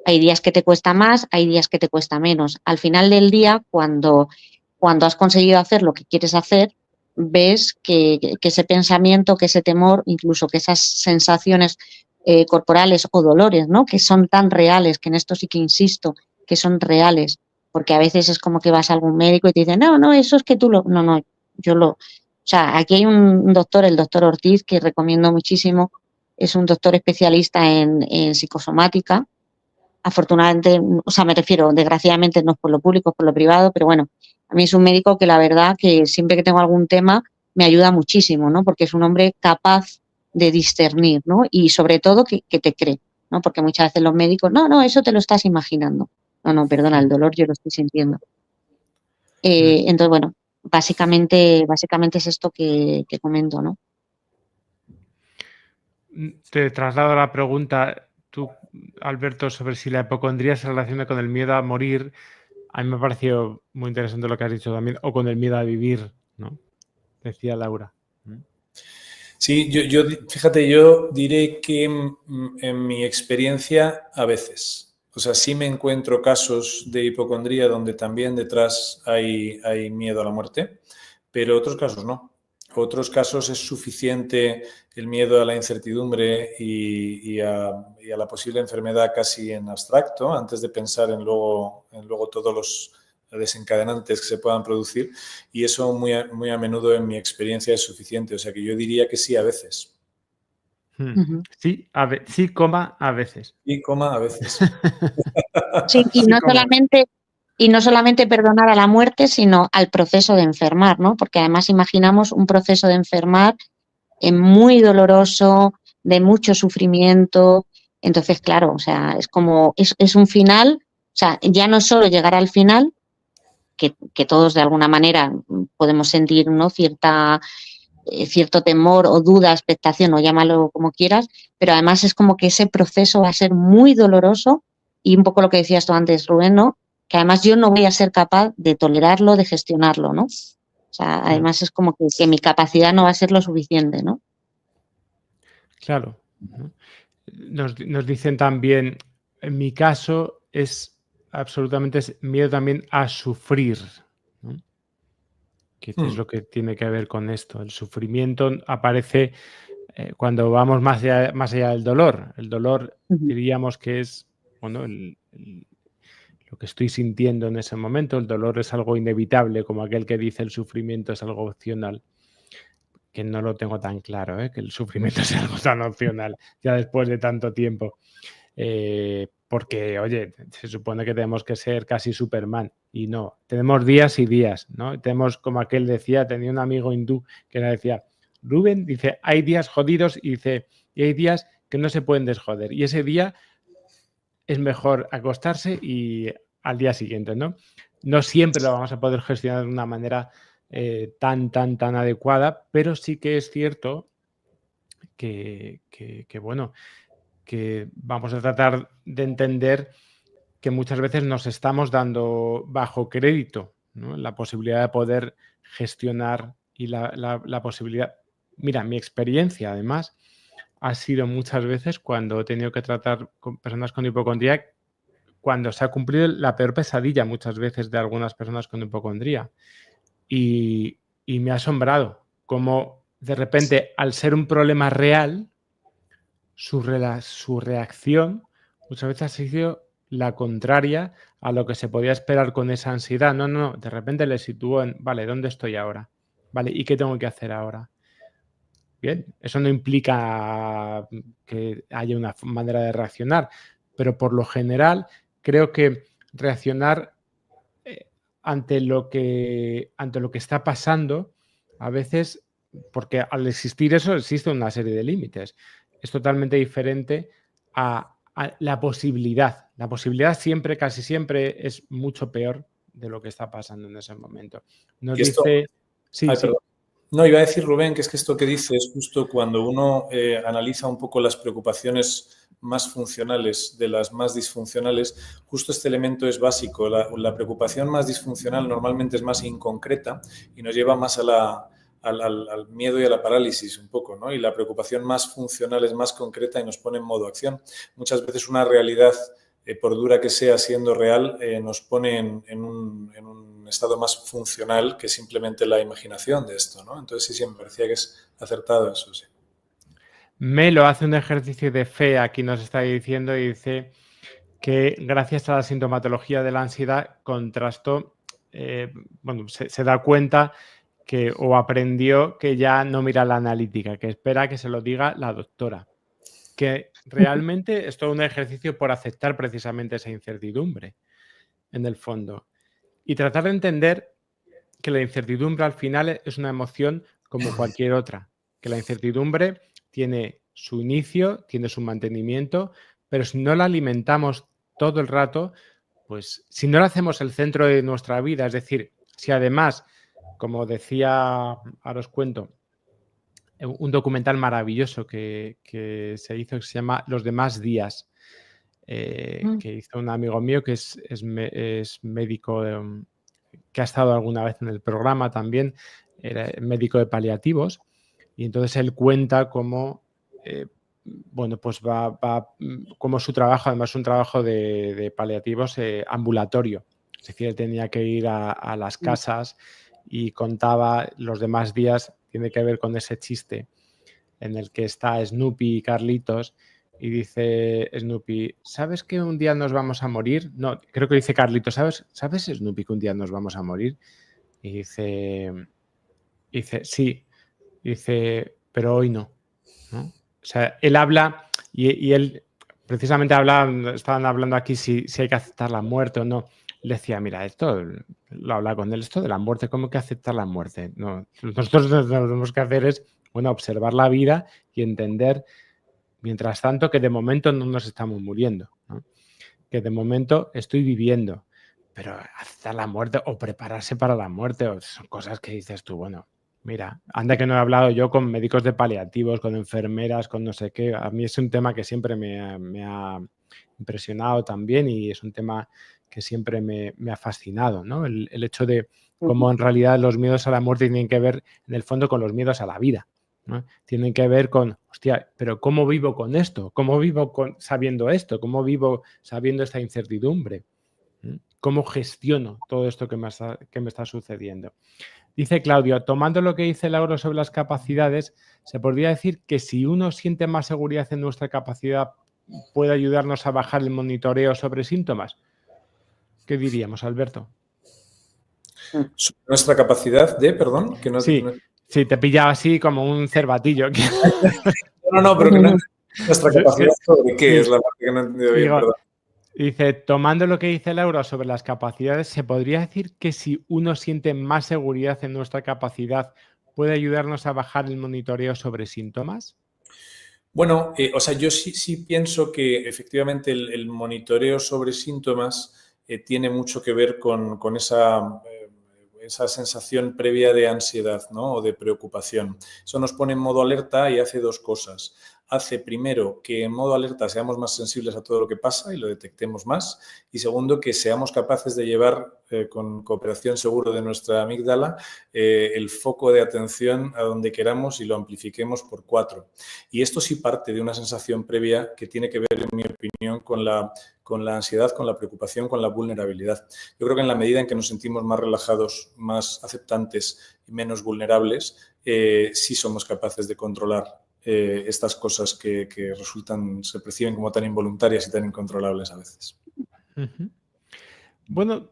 Hay días que te cuesta más, hay días que te cuesta menos. Al final del día, cuando has conseguido hacer lo que quieres hacer, ves que ese pensamiento, que ese temor, incluso que esas sensaciones corporales o dolores, ¿no? Que son tan reales, que en esto sí que insisto, que son reales, porque a veces es como que vas a algún médico y te dice, no, eso es que tú lo... No, o sea, aquí hay un doctor, el doctor Ortiz, que recomiendo muchísimo, es un doctor especialista en psicosomática. Afortunadamente, o sea, me refiero, desgraciadamente no es por lo público, es por lo privado, pero bueno, a mí es un médico que la verdad que siempre que tengo algún tema me ayuda muchísimo, ¿no? Porque es un hombre capaz de discernir, ¿no? Y sobre todo que te cree, ¿no? Porque muchas veces los médicos, no, eso te lo estás imaginando. No, perdona, el dolor yo lo estoy sintiendo. Entonces, bueno, básicamente es esto que comento, ¿no? Te traslado la pregunta, tú, Alberto, sobre si la hipocondría se relaciona con el miedo a morir. A mí me ha parecido muy interesante lo que has dicho también, o con el miedo a vivir, ¿no? Decía Laura. Sí, fíjate, yo diré que en mi experiencia a veces. O sea, sí me encuentro casos de hipocondría donde también detrás hay miedo a la muerte, pero otros casos no. Otros casos es suficiente el miedo a la incertidumbre y a la posible enfermedad casi en abstracto, antes de pensar en luego todos los desencadenantes que se puedan producir, y eso muy a menudo en mi experiencia es suficiente. O sea que yo diría que sí a veces. Sí, a veces. Sí, a veces. Sí, y no solamente perdonar a la muerte, sino al proceso de enfermar, ¿no? Porque además imaginamos un proceso de enfermar muy doloroso, de mucho sufrimiento. Entonces, claro, o sea, es como, es un final, o sea, ya no solo llegar al final, que todos de alguna manera podemos sentir, ¿no? Cierto temor o duda, expectación, o llámalo como quieras, pero además es como que ese proceso va a ser muy doloroso y un poco lo que decías tú antes, Rubén, ¿no? Que además yo no voy a ser capaz de tolerarlo, de gestionarlo, ¿no? O sea, además es como que mi capacidad no va a ser lo suficiente, ¿no? Claro. Nos dicen también, en mi caso es absolutamente miedo también a sufrir, ¿no? Que es lo que tiene que ver con esto. El sufrimiento aparece cuando vamos más allá del dolor. El dolor diríamos que es, bueno, lo que estoy sintiendo en ese momento. El dolor es algo inevitable, como aquel que dice el sufrimiento es algo opcional. Que no lo tengo tan claro, que el sufrimiento es algo tan opcional ya después de tanto tiempo. Porque, oye, se supone que tenemos que ser casi Superman y no, tenemos días y días, ¿no? Tenemos, como aquel decía, tenía un amigo hindú que le decía, Rubén, dice, hay días jodidos y dice, y hay días que no se pueden desjoder y ese día es mejor acostarse y al día siguiente, ¿no? No siempre lo vamos a poder gestionar de una manera tan adecuada, pero sí que es cierto que bueno, que vamos a tratar de entender que muchas veces nos estamos dando bajo crédito, ¿no? La posibilidad de poder gestionar y la posibilidad... Mira, mi experiencia además ha sido muchas veces cuando he tenido que tratar con personas con hipocondría, cuando se ha cumplido la peor pesadilla muchas veces de algunas personas con hipocondría. Y me ha asombrado cómo de repente, al ser un problema real, su reacción muchas veces ha sido la contraria a lo que se podía esperar con esa ansiedad. No, de repente le situó en, vale, ¿dónde estoy ahora? Vale, ¿y qué tengo que hacer ahora? Bien, eso no implica que haya una manera de reaccionar, pero por lo general creo que reaccionar ante lo que está pasando, a veces, porque al existir eso existe una serie de límites. Es totalmente diferente a la posibilidad. La posibilidad siempre, casi siempre, es mucho peor de lo que está pasando en ese momento. Nos dice... Sí. No, iba a decir, Rubén, que es que esto que dice es justo cuando uno analiza un poco las preocupaciones más funcionales de las más disfuncionales, justo este elemento es básico. La preocupación más disfuncional normalmente es más inconcreta y nos lleva más al miedo y a la parálisis un poco, ¿no? Y la preocupación más funcional es más concreta y nos pone en modo acción. Muchas veces una realidad, por dura que sea siendo real, nos pone en un estado más funcional que simplemente la imaginación de esto, ¿no? Entonces sí, me parecía que es acertado eso, sí. Melo hace un ejercicio de fe, aquí nos está diciendo, y dice que gracias a la sintomatología de la ansiedad contrastó, se da cuenta que o aprendió que ya no mira la analítica, que espera que se lo diga la doctora. Que realmente es todo un ejercicio por aceptar precisamente esa incertidumbre, en el fondo. Y tratar de entender que la incertidumbre al final es una emoción como cualquier otra, que la incertidumbre tiene su inicio, tiene su mantenimiento, pero si no la alimentamos todo el rato, pues si no la hacemos el centro de nuestra vida, es decir, si además, como decía, ahora os cuento, un documental maravilloso que se hizo que se llama Los demás días, que hizo un amigo mío que es médico, que ha estado alguna vez en el programa también, era médico de paliativos, y entonces él cuenta cómo, pues como su trabajo, además un trabajo de paliativos ambulatorio, es decir, él tenía que ir a las casas y contaba los demás días, tiene que ver con ese chiste en el que está Snoopy y Carlitos y dice Snoopy, ¿sabes que un día nos vamos a morir? No, creo que dice Carlitos, ¿sabes Snoopy que un día nos vamos a morir? Y dice sí, dice, pero hoy no, ¿no? O sea, él habla y él precisamente estaban hablando aquí si hay que aceptar la muerte o no. Le decía, mira, esto lo habla con él, esto de la muerte, ¿cómo que aceptar la muerte? No, nosotros lo que tenemos que hacer es, observar la vida y entender, mientras tanto, que de momento no nos estamos muriendo, ¿no? Que de momento estoy viviendo, pero aceptar la muerte o prepararse para la muerte son cosas que dices tú, bueno, mira, anda que no he hablado yo con médicos de paliativos, con enfermeras, con no sé qué. A mí es un tema que siempre me ha impresionado también y es un tema que siempre me ha fascinado, ¿no? El hecho de cómo en realidad los miedos a la muerte tienen que ver, en el fondo, con los miedos a la vida, ¿no? Tienen que ver con, hostia, pero ¿cómo vivo con esto? ¿Cómo vivo sabiendo esto? ¿Cómo vivo sabiendo esta incertidumbre? ¿Cómo gestiono todo esto que me está sucediendo? Dice Claudio, tomando lo que dice Laura sobre las capacidades, ¿se podría decir que si uno siente más seguridad en nuestra capacidad puede ayudarnos a bajar el monitoreo sobre síntomas? ¿Qué diríamos, Alberto? Nuestra capacidad de, perdón, que no... Sí, te pillaba así como un cervatillo. No, pero que no nuestra capacidad sobre qué es la parte que no he entendido bien, perdón. Dice, tomando lo que dice Laura sobre las capacidades, ¿se podría decir que si uno siente más seguridad en nuestra capacidad puede ayudarnos a bajar el monitoreo sobre síntomas? Bueno, yo sí pienso que efectivamente el monitoreo sobre síntomas tiene mucho que ver con esa sensación previa de ansiedad, ¿no? O de preocupación. Eso nos pone en modo alerta y hace dos cosas. Hace, primero, que en modo alerta seamos más sensibles a todo lo que pasa y lo detectemos más. Y segundo, que seamos capaces de llevar con cooperación seguro de nuestra amígdala el foco de atención a donde queramos y lo amplifiquemos por 4. Y esto sí parte de una sensación previa que tiene que ver, en mi opinión, con la ansiedad, con la preocupación, con la vulnerabilidad. Yo creo que en la medida en que nos sentimos más relajados, más aceptantes y menos vulnerables, sí somos capaces de controlar estas cosas que se perciben como tan involuntarias y tan incontrolables a veces. Uh-huh. Bueno,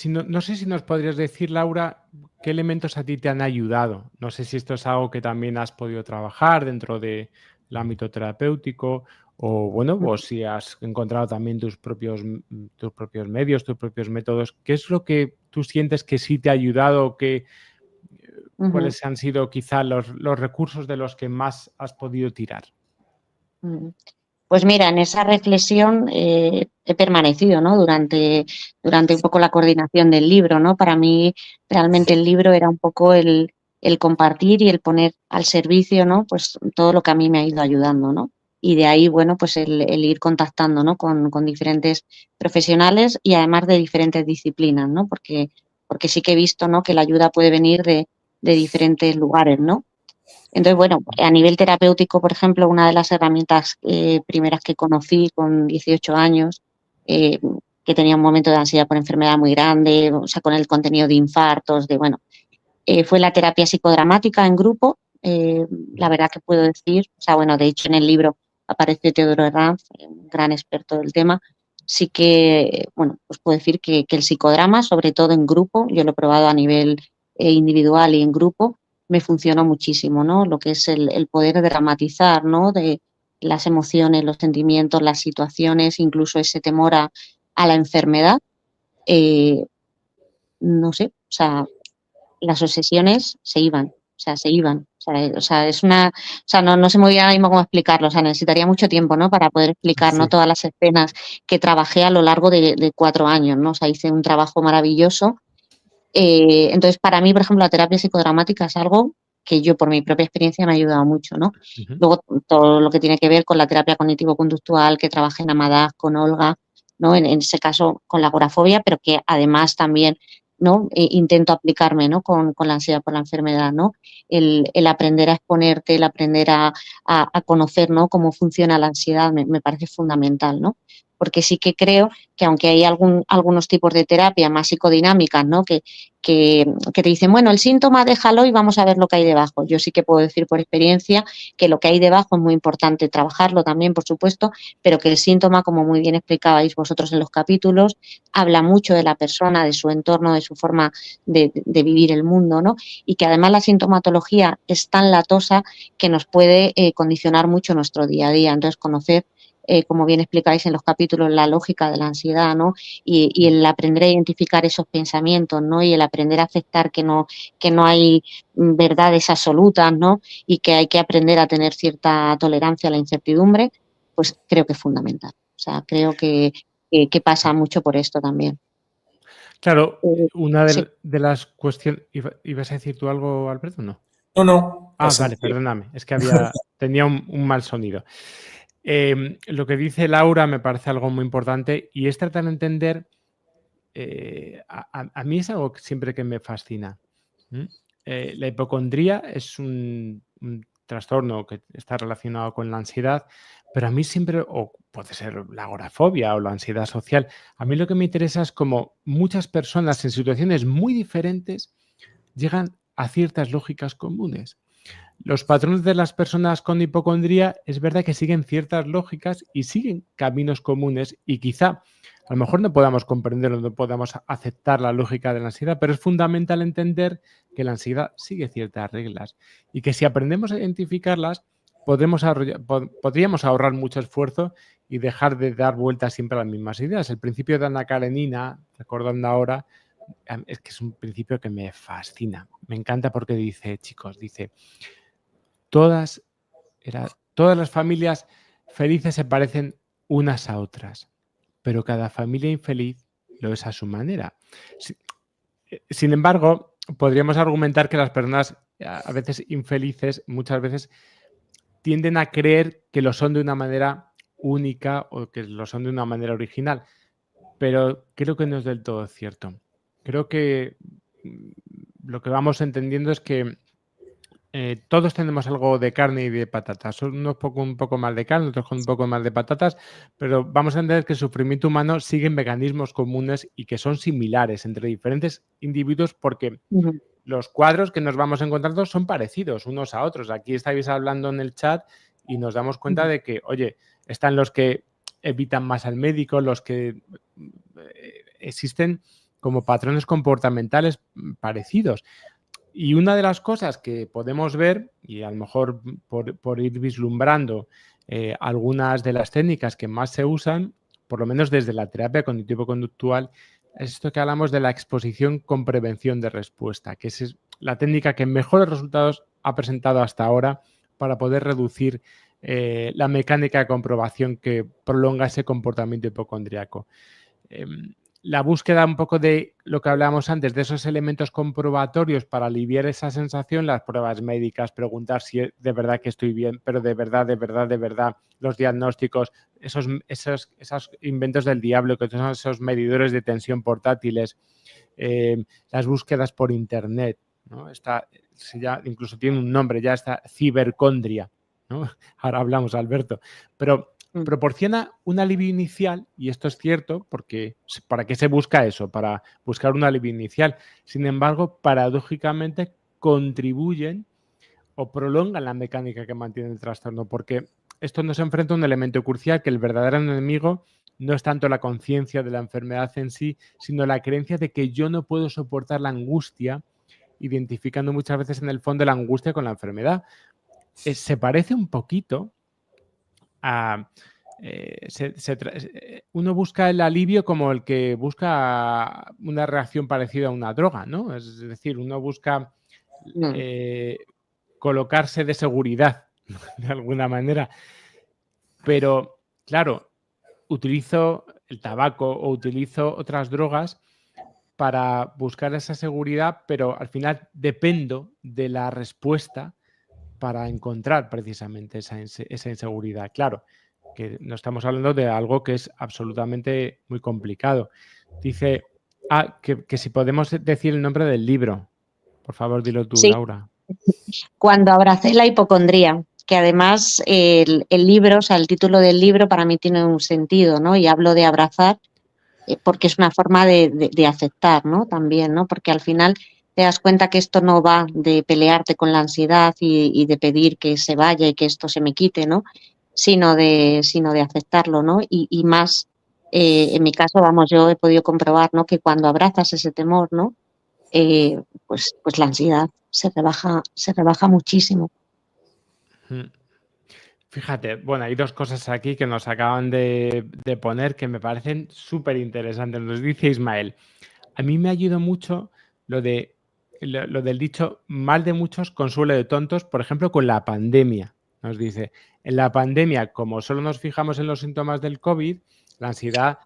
no sé si nos podrías decir, Laura, qué elementos a ti te han ayudado. No sé si esto es algo que también has podido trabajar dentro del ámbito terapéutico o, o si has encontrado también tus propios medios, tus propios métodos. ¿Qué es lo que tú sientes que sí te ha ayudado? ¿Cuáles han sido quizá los recursos de los que más has podido tirar? Pues mira, en esa reflexión he permanecido, ¿no? Durante un poco la coordinación del libro, ¿no? Para mí realmente el libro era un poco el compartir y el poner al servicio, ¿no? Pues todo lo que a mí me ha ido ayudando, ¿no? Y de ahí, bueno, pues el ir contactando, ¿no? Con diferentes profesionales y además de diferentes disciplinas, ¿no? Porque sí que he visto, ¿no? Que la ayuda puede venir de diferentes lugares, ¿no? Entonces, bueno, a nivel terapéutico, por ejemplo, una de las herramientas primeras que conocí con 18 años que tenía un momento de ansiedad por enfermedad muy grande, o sea, con el contenido de infartos, fue la terapia psicodramática en grupo. La verdad que puedo decir, o sea, bueno, de hecho en el libro aparece Teodoro Herranz, un gran experto del tema. Sí que, bueno, pues puedo decir que el psicodrama, sobre todo en grupo, yo lo he probado a nivel individual y en grupo, me funcionó muchísimo, ¿no? Lo que es el poder dramatizar, ¿no? De las emociones, los sentimientos, las situaciones, incluso ese temor a la enfermedad. No sé, o sea, las obsesiones se iban, o sea, se iban. O sea, es una, o sea, no sé muy bien ahora mismo cómo explicarlo, o sea, necesitaría mucho tiempo, ¿no? Para poder explicar, ¿no? Sí. Todas las escenas que trabajé a lo largo de 4 años, ¿no? O sea, hice un trabajo maravilloso. Entonces, para mí, por ejemplo, la terapia psicodramática es algo que yo, por mi propia experiencia, me ha ayudado mucho, ¿no? Ujú. Luego, todo lo que tiene que ver con la terapia cognitivo-conductual, que trabajé en Amadas, con Olga, ¿no? En ese caso, con la agorafobia, pero que además también, ¿no? Intento aplicarme, ¿no? Con la ansiedad por la enfermedad, ¿no? El aprender a exponerte, el aprender a conocer, ¿no? Cómo funciona la ansiedad me parece fundamental, ¿no? Porque sí que creo que aunque hay algunos tipos de terapia más psicodinámicas, ¿no? Que te dicen, bueno, el síntoma déjalo y vamos a ver lo que hay debajo. Yo sí que puedo decir por experiencia que lo que hay debajo es muy importante trabajarlo también, por supuesto, pero que el síntoma, como muy bien explicabais vosotros en los capítulos, habla mucho de la persona, de su entorno, de su forma de vivir el mundo, ¿no? Y que además la sintomatología es tan latosa que nos puede condicionar mucho nuestro día a día. Entonces, conocer como bien explicáis en los capítulos, la lógica de la ansiedad, ¿no? Y el aprender a identificar esos pensamientos, ¿no? Y el aprender a aceptar que no hay verdades absolutas, ¿no? Y que hay que aprender a tener cierta tolerancia a la incertidumbre, pues creo que es fundamental. O sea, creo que pasa mucho por esto también. Claro, una Sí. de las cuestiones... ¿Ibas a decir tú algo, Alberto? No. No, Ah, vale, asentí. perdóname, es que tenía un mal sonido. Lo que dice Laura me parece algo muy importante y es tratar de entender, a mí es algo que siempre que me fascina. La hipocondría es un trastorno que está relacionado con la ansiedad, pero a mí siempre, o puede ser la agorafobia o la ansiedad social, a mí lo que me interesa es como muchas personas en situaciones muy diferentes llegan a ciertas lógicas comunes. Los patrones de las personas con hipocondría es verdad que siguen ciertas lógicas y siguen caminos comunes y quizá a lo mejor no podamos comprender o no podamos aceptar la lógica de la ansiedad, pero es fundamental entender que la ansiedad sigue ciertas reglas y que si aprendemos a identificarlas podríamos ahorrar mucho esfuerzo y dejar de dar vueltas siempre a las mismas ideas. El principio de Ana Karenina, recordando ahora, es que es un principio que me fascina. Me encanta porque dice, chicos, dice... Todas las familias felices se parecen unas a otras, pero cada familia infeliz lo es a su manera. Sin embargo, podríamos argumentar que las personas a veces infelices muchas veces tienden a creer que lo son de una manera única o que lo son de una manera original, pero creo que no es del todo cierto. Creo que lo que vamos entendiendo es que todos tenemos algo de carne y de patatas. Unos un poco más de carne, otros con un poco más de patatas, pero vamos a entender que el sufrimiento humano sigue mecanismos comunes y que son similares entre diferentes individuos porque Ujú. los cuadros que nos vamos encontrando son parecidos unos a otros. Aquí estáis hablando en el chat y nos damos cuenta de que, oye, están los que evitan más al médico, los que existen como patrones comportamentales parecidos. Y una de las cosas que podemos ver, y a lo mejor por ir vislumbrando algunas de las técnicas que más se usan, por lo menos desde la terapia cognitivo-conductual, es esto que hablamos de la exposición con prevención de respuesta, que es la técnica que mejores resultados ha presentado hasta ahora para poder reducir la mecánica de comprobación que prolonga ese comportamiento hipocondríaco. La búsqueda un poco de lo que hablábamos antes, de esos elementos comprobatorios para aliviar esa sensación, las pruebas médicas, preguntar si de verdad que estoy bien, pero de verdad, los diagnósticos, esos inventos del diablo, que son esos medidores de tensión portátiles, las búsquedas por internet, ¿no? Incluso tiene un nombre, ya está cibercondria, ¿no? Ahora hablamos, Alberto, pero proporciona un alivio inicial, y esto es cierto, porque ¿para qué se busca eso? Para buscar un alivio inicial. Sin embargo, paradójicamente contribuyen o prolongan la mecánica que mantiene el trastorno, porque esto nos enfrenta a un elemento crucial, que el verdadero enemigo no es tanto la conciencia de la enfermedad en sí, sino la creencia de que yo no puedo soportar la angustia, identificando muchas veces en el fondo la angustia con la enfermedad. Se parece un poquito a... uno busca el alivio como el que busca una reacción parecida a una droga, ¿no? Es decir, uno busca colocarse de seguridad, de alguna manera. Pero, claro, utilizo el tabaco o utilizo otras drogas para buscar esa seguridad, pero al final dependo de la respuesta para encontrar precisamente esa inseguridad. Claro, que no estamos hablando de algo que es absolutamente muy complicado. Dice, que si podemos decir el nombre del libro. Por favor, dilo tú, Sí. Laura. Cuando abracé la hipocondría, que además el libro, o sea, el título del libro para mí tiene un sentido, ¿no? Y hablo de abrazar porque es una forma de aceptar, ¿no? También, ¿no? Porque al final te das cuenta que esto no va de pelearte con la ansiedad y de pedir que se vaya y que esto se me quite, ¿no? Sino de aceptarlo, ¿no? Y más, en mi caso, vamos, yo he podido comprobar, ¿no? Que cuando abrazas ese temor, ¿no? Pues la ansiedad se rebaja muchísimo. Fíjate, bueno, hay dos cosas aquí que nos acaban de poner que me parecen súper interesantes. Nos dice Ismael, a mí me ayudó mucho lo del dicho, mal de muchos, consuelo de tontos, por ejemplo, con la pandemia. Nos dice, en la pandemia, como solo nos fijamos en los síntomas del COVID, la ansiedad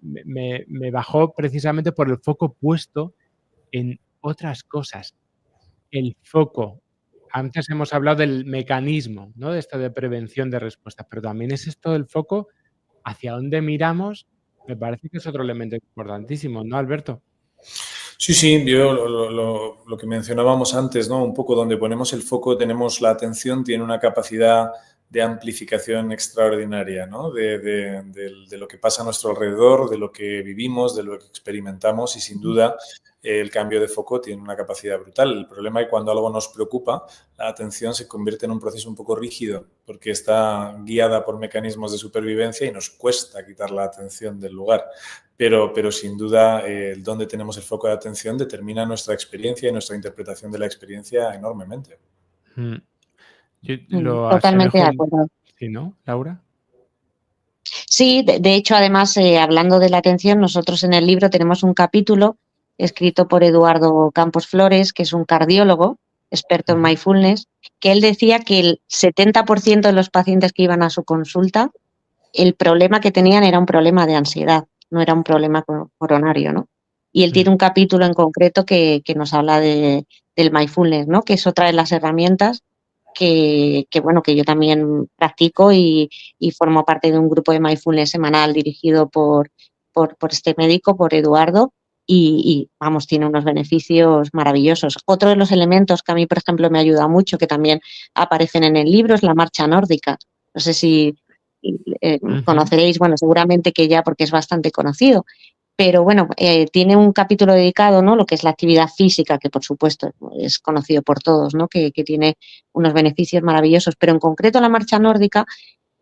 me bajó precisamente por el foco puesto en otras cosas. El foco. Antes hemos hablado del mecanismo, ¿no? De esto de prevención de respuesta, pero también es esto del foco, hacia dónde miramos, me parece que es otro elemento importantísimo, ¿no, Alberto? Sí, yo lo que mencionábamos antes, ¿no? Un poco donde ponemos el foco, tenemos la atención, tiene una capacidad de amplificación extraordinaria, ¿no? De lo que pasa a nuestro alrededor, de lo que vivimos, de lo que experimentamos y sin duda el cambio de foco tiene una capacidad brutal. El problema es que cuando algo nos preocupa, la atención se convierte en un proceso un poco rígido porque está guiada por mecanismos de supervivencia y nos cuesta quitar la atención del lugar. Pero sin duda el dónde tenemos el foco de atención determina nuestra experiencia y nuestra interpretación de la experiencia enormemente. Totalmente de acuerdo. Sí, ¿no, Laura? Sí, de hecho, además, hablando de la atención, nosotros en el libro tenemos un capítulo escrito por Eduardo Campos Flores, que es un cardiólogo, experto en mindfulness, que él decía que el 70% de los pacientes que iban a su consulta, el problema que tenían era un problema de ansiedad, no era un problema coronario, ¿no? Y él tiene un capítulo en concreto que nos habla del mindfulness, ¿no? Que es otra de las herramientas que yo también practico y formo parte de un grupo de mindfulness semanal dirigido por este médico, por Eduardo, y vamos, tiene unos beneficios maravillosos. Otro de los elementos que a mí, por ejemplo, me ayuda mucho, que también aparecen en el libro, es la marcha nórdica. No sé si conoceréis, bueno, seguramente que ya, porque es bastante conocido. Pero bueno, tiene un capítulo dedicado, ¿no? Lo que es la actividad física, que por supuesto es conocido por todos, ¿no? Que tiene unos beneficios maravillosos. Pero en concreto la marcha nórdica,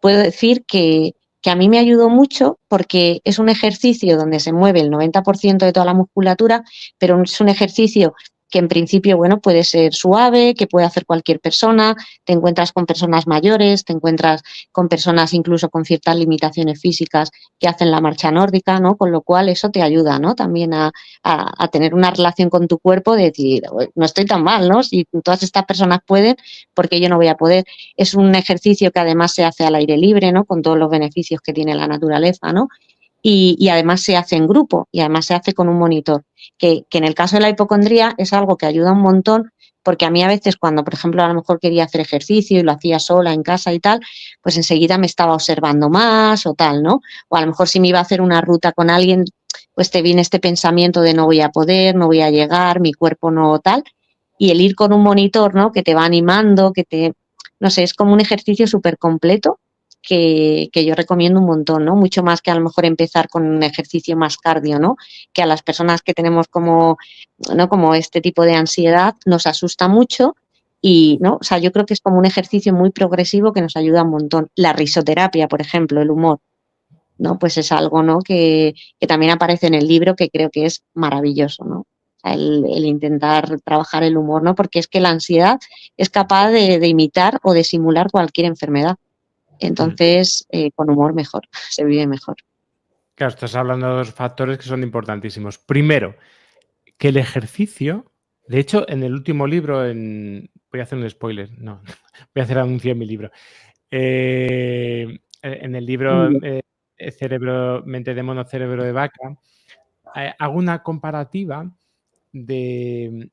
puedo decir que a mí me ayudó mucho porque es un ejercicio donde se mueve el 90% de toda la musculatura, pero es un ejercicio que en principio, bueno, puede ser suave, que puede hacer cualquier persona, te encuentras con personas mayores, te encuentras con personas incluso con ciertas limitaciones físicas que hacen la marcha nórdica, ¿no? Con lo cual eso te ayuda, ¿no? También a tener una relación con tu cuerpo, de decir, no estoy tan mal, ¿no? Si todas estas personas pueden, ¿por qué yo no voy a poder? Es un ejercicio que además se hace al aire libre, ¿no? Con todos los beneficios que tiene la naturaleza, ¿no? Y además se hace en grupo y además se hace con un monitor, que en el caso de la hipocondría es algo que ayuda un montón, porque a mí a veces cuando, por ejemplo, a lo mejor quería hacer ejercicio y lo hacía sola en casa y tal, pues enseguida me estaba observando más o tal, ¿no? O a lo mejor si me iba a hacer una ruta con alguien, pues te viene este pensamiento de no voy a poder, no voy a llegar, mi cuerpo no tal, y el ir con un monitor, ¿no? Que te va animando, no sé, es como un ejercicio súper completo que yo recomiendo un montón, ¿no? Mucho más que a lo mejor empezar con un ejercicio más cardio, ¿no? Que a las personas que tenemos como, ¿no? Como este tipo de ansiedad nos asusta mucho y, ¿no? O sea, yo creo que es como un ejercicio muy progresivo que nos ayuda un montón. La risoterapia, por ejemplo, el humor, ¿no? Pues es algo, ¿no? Que también aparece en el libro que creo que es maravilloso, ¿no? O sea, el intentar trabajar el humor, ¿no? Porque es que la ansiedad es capaz de imitar o de simular cualquier enfermedad. Entonces, con humor mejor, se vive mejor. Claro, estás hablando de dos factores que son importantísimos. Primero, que el ejercicio, de hecho, en el último libro, voy a hacer un spoiler, no, voy a hacer anuncio en mi libro. En el libro Mente de mono, cerebro de vaca, hago una comparativa de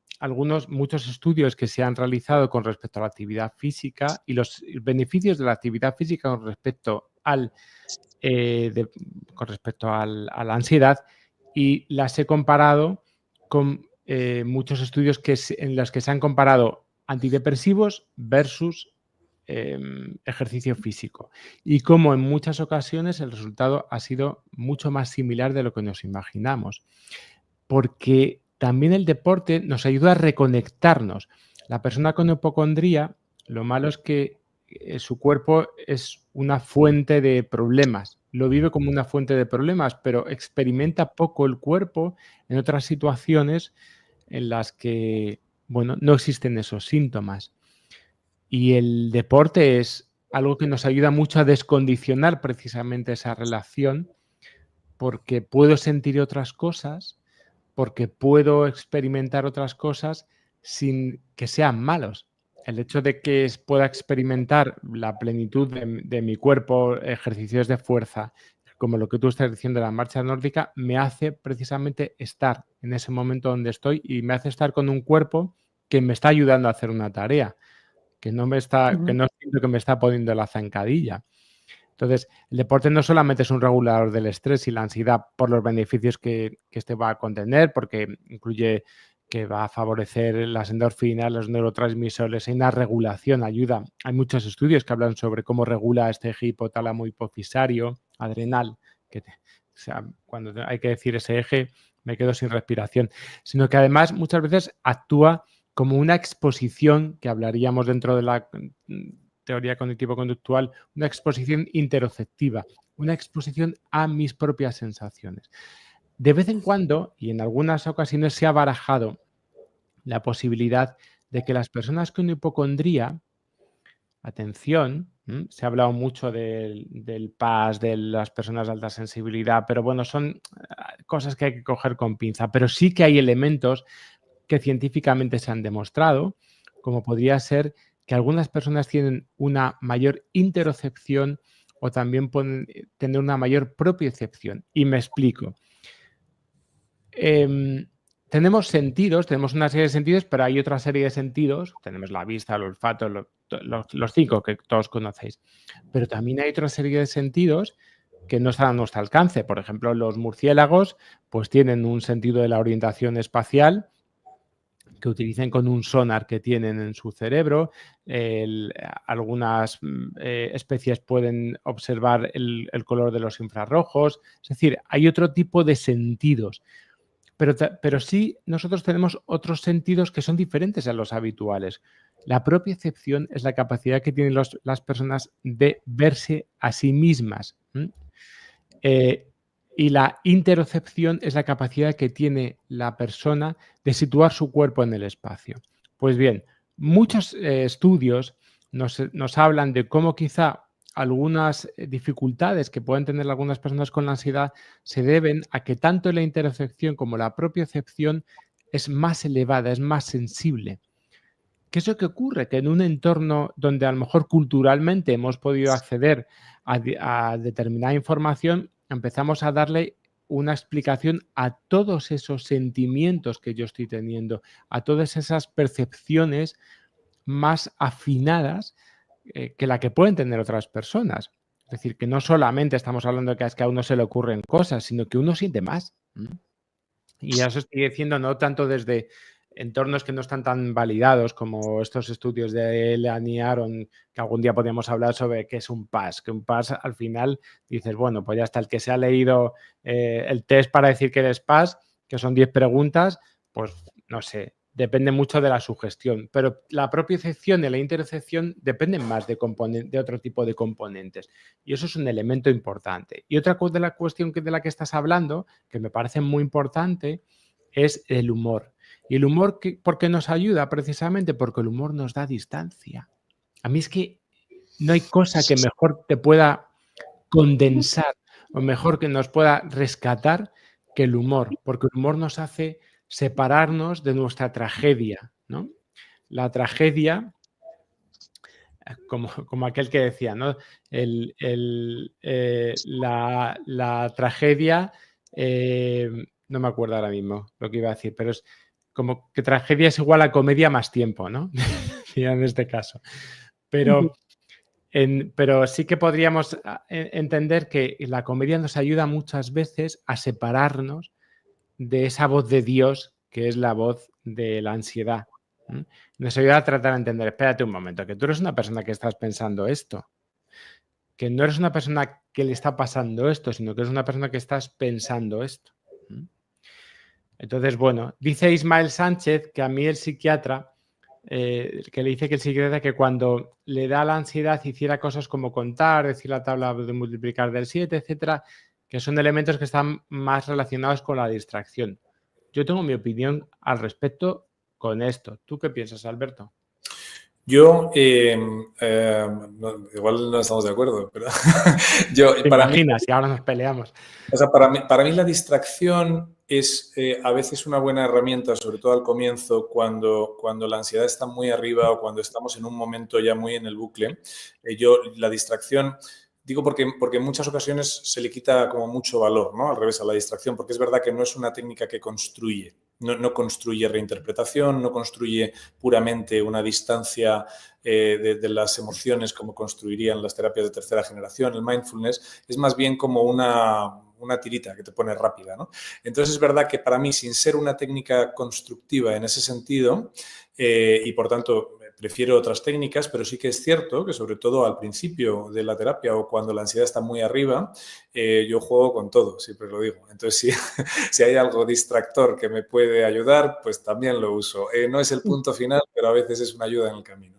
muchos estudios que se han realizado con respecto a la actividad física y los beneficios de la actividad física con respecto a la ansiedad, y las he comparado con muchos estudios en los que se han comparado antidepresivos versus ejercicio físico, y como en muchas ocasiones el resultado ha sido mucho más similar de lo que nos imaginamos, porque también el deporte nos ayuda a reconectarnos. La persona con hipocondría, lo malo es que su cuerpo es una fuente de problemas, lo vive como una fuente de problemas, pero experimenta poco el cuerpo en otras situaciones en las que, bueno, no existen esos síntomas. Y el deporte es algo que nos ayuda mucho a descondicionar precisamente esa relación, porque puedo sentir otras cosas, porque puedo experimentar otras cosas sin que sean malos. El hecho de que pueda experimentar la plenitud de mi cuerpo, ejercicios de fuerza, como lo que tú estás diciendo de la marcha nórdica, me hace precisamente estar en ese momento donde estoy y me hace estar con un cuerpo que me está ayudando a hacer una tarea, que no siento que me está poniendo la zancadilla. Entonces, el deporte no solamente es un regulador del estrés y la ansiedad por los beneficios que este va a contener, porque incluye que va a favorecer las endorfinas, los neurotransmisores, hay una regulación, ayuda. Hay muchos estudios que hablan sobre cómo regula este eje hipotálamo hipofisario, adrenal, o sea, cuando hay que decir ese eje me quedo sin respiración, sino que además muchas veces actúa como una exposición, que hablaríamos dentro de la teoría cognitivo-conductual, una exposición interoceptiva, una exposición a mis propias sensaciones. De vez en cuando, y en algunas ocasiones, se ha barajado la posibilidad de que las personas con hipocondría, atención, se ha hablado mucho del PAS, de las personas de alta sensibilidad, pero bueno, son cosas que hay que coger con pinza, pero sí que hay elementos que científicamente se han demostrado, como podría ser que algunas personas tienen una mayor interocepción o también pueden tener una mayor propiocepción. Y me explico. Tenemos sentidos, tenemos una serie de sentidos, pero hay otra serie de sentidos. Tenemos la vista, el olfato, los 5 que todos conocéis. Pero también hay otra serie de sentidos que no están a nuestro alcance. Por ejemplo, los murciélagos pues tienen un sentido de la orientación espacial que utilicen con un sonar que tienen en su cerebro. Algunas especies pueden observar el color de los infrarrojos. Es decir, hay otro tipo de sentidos. Pero sí nosotros tenemos otros sentidos que son diferentes a los habituales. La propiocepción es la capacidad que tienen las personas de verse a sí mismas. Y la interocepción es la capacidad que tiene la persona de situar su cuerpo en el espacio. Pues bien, muchos estudios nos hablan de cómo quizá algunas dificultades que pueden tener algunas personas con la ansiedad se deben a que tanto la interocepción como la propiocepción es más elevada, es más sensible. ¿Qué es lo que ocurre? Que en un entorno donde a lo mejor culturalmente hemos podido acceder a determinada información, empezamos a darle una explicación a todos esos sentimientos que yo estoy teniendo, a todas esas percepciones más afinadas que la que pueden tener otras personas. Es decir, que no solamente estamos hablando de que es que a uno se le ocurren cosas, sino que uno siente más. Y eso estoy diciendo no tanto desde entornos que no están tan validados como estos estudios de Elaine y Aaron, que algún día podríamos hablar sobre qué es un PAS, que un PAS al final dices, bueno, pues ya está, el que se ha leído el test para decir que eres PAS, que son 10 preguntas, pues no sé, depende mucho de la sugestión, pero la propiocepción y la interocepción dependen más de otro tipo de componentes y eso es un elemento importante. Y otra de la cuestión de la que estás hablando, que me parece muy importante, es el humor. Y el humor, ¿por qué nos ayuda? Precisamente porque el humor nos da distancia. A mí es que no hay cosa que mejor te pueda condensar o mejor que nos pueda rescatar que el humor, porque el humor nos hace separarnos de nuestra tragedia, ¿no? La tragedia, como aquel que decía, ¿no? La tragedia, no me acuerdo ahora mismo lo que iba a decir, pero es como que tragedia es igual a comedia más tiempo, ¿no? En este caso. Pero sí que podríamos entender que la comedia nos ayuda muchas veces a separarnos de esa voz de Dios que es la voz de la ansiedad. Nos ayuda a tratar de entender, espérate un momento, que tú eres una persona que estás pensando esto, que no eres una persona que le está pasando esto, sino que eres una persona que estás pensando esto. Entonces, bueno, dice Ismael Sánchez que a mí el psiquiatra, que le dice que el psiquiatra que cuando le da la ansiedad hiciera cosas como contar, decir la tabla de multiplicar del 7, etcétera, que son elementos que están más relacionados con la distracción. Yo tengo mi opinión al respecto con esto. ¿Tú qué piensas, Alberto? Yo, igual no estamos de acuerdo, pero ¿Te imaginas? Y ahora nos peleamos. O sea, para mí la distracción es a veces una buena herramienta, sobre todo al comienzo, cuando la ansiedad está muy arriba o cuando estamos en un momento ya muy en el bucle. La distracción, digo porque en muchas ocasiones se le quita como mucho valor, ¿no? Al revés, a la distracción, porque es verdad que no es una técnica que construye. No construye reinterpretación, no construye puramente una distancia de las emociones como construirían las terapias de tercera generación. El mindfulness es más bien como una tirita que te pone rápida, ¿no? Entonces es verdad que para mí, sin ser una técnica constructiva en ese sentido, y por tanto prefiero otras técnicas, pero sí que es cierto que sobre todo al principio de la terapia o cuando la ansiedad está muy arriba, yo juego con todo, siempre lo digo. Entonces, si hay algo distractor que me puede ayudar, pues también lo uso. No es el punto final, pero a veces es una ayuda en el camino.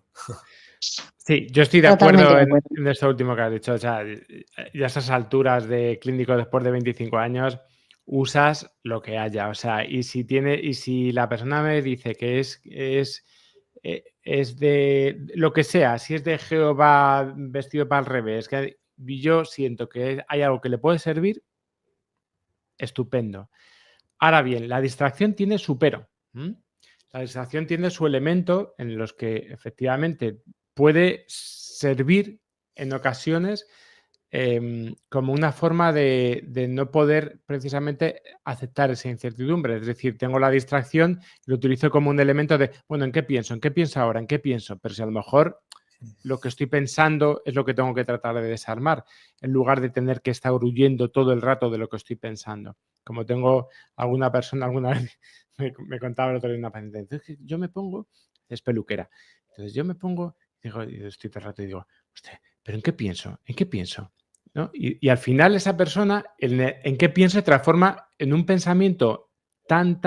Sí, yo estoy de acuerdo en esto último que has dicho. O sea, ya a estas alturas de clínico después de 25 años, usas lo que haya. O sea, y si la persona me dice que es de lo que sea, si es de Jehová vestido para el revés, que yo siento que hay algo que le puede servir, estupendo. Ahora bien, la distracción tiene su pero. La distracción tiene su elemento en los que efectivamente puede servir en ocasiones como una forma de no poder precisamente aceptar esa incertidumbre. Es decir, tengo la distracción y lo utilizo como un elemento de, bueno, ¿en qué pienso? ¿En qué pienso ahora? ¿En qué pienso? Pero si a lo mejor lo que estoy pensando es lo que tengo que tratar de desarmar, en lugar de tener que estar huyendo todo el rato de lo que estoy pensando. Como tengo alguna persona, alguna vez me contaba el otro día una paciente, entonces yo me pongo, es peluquera, entonces yo me pongo, digo, y estoy todo el rato y digo, hostia, ¿pero en qué pienso? ¿En qué pienso? ¿No? Y al final esa persona, en qué pienso, se transforma en un pensamiento tan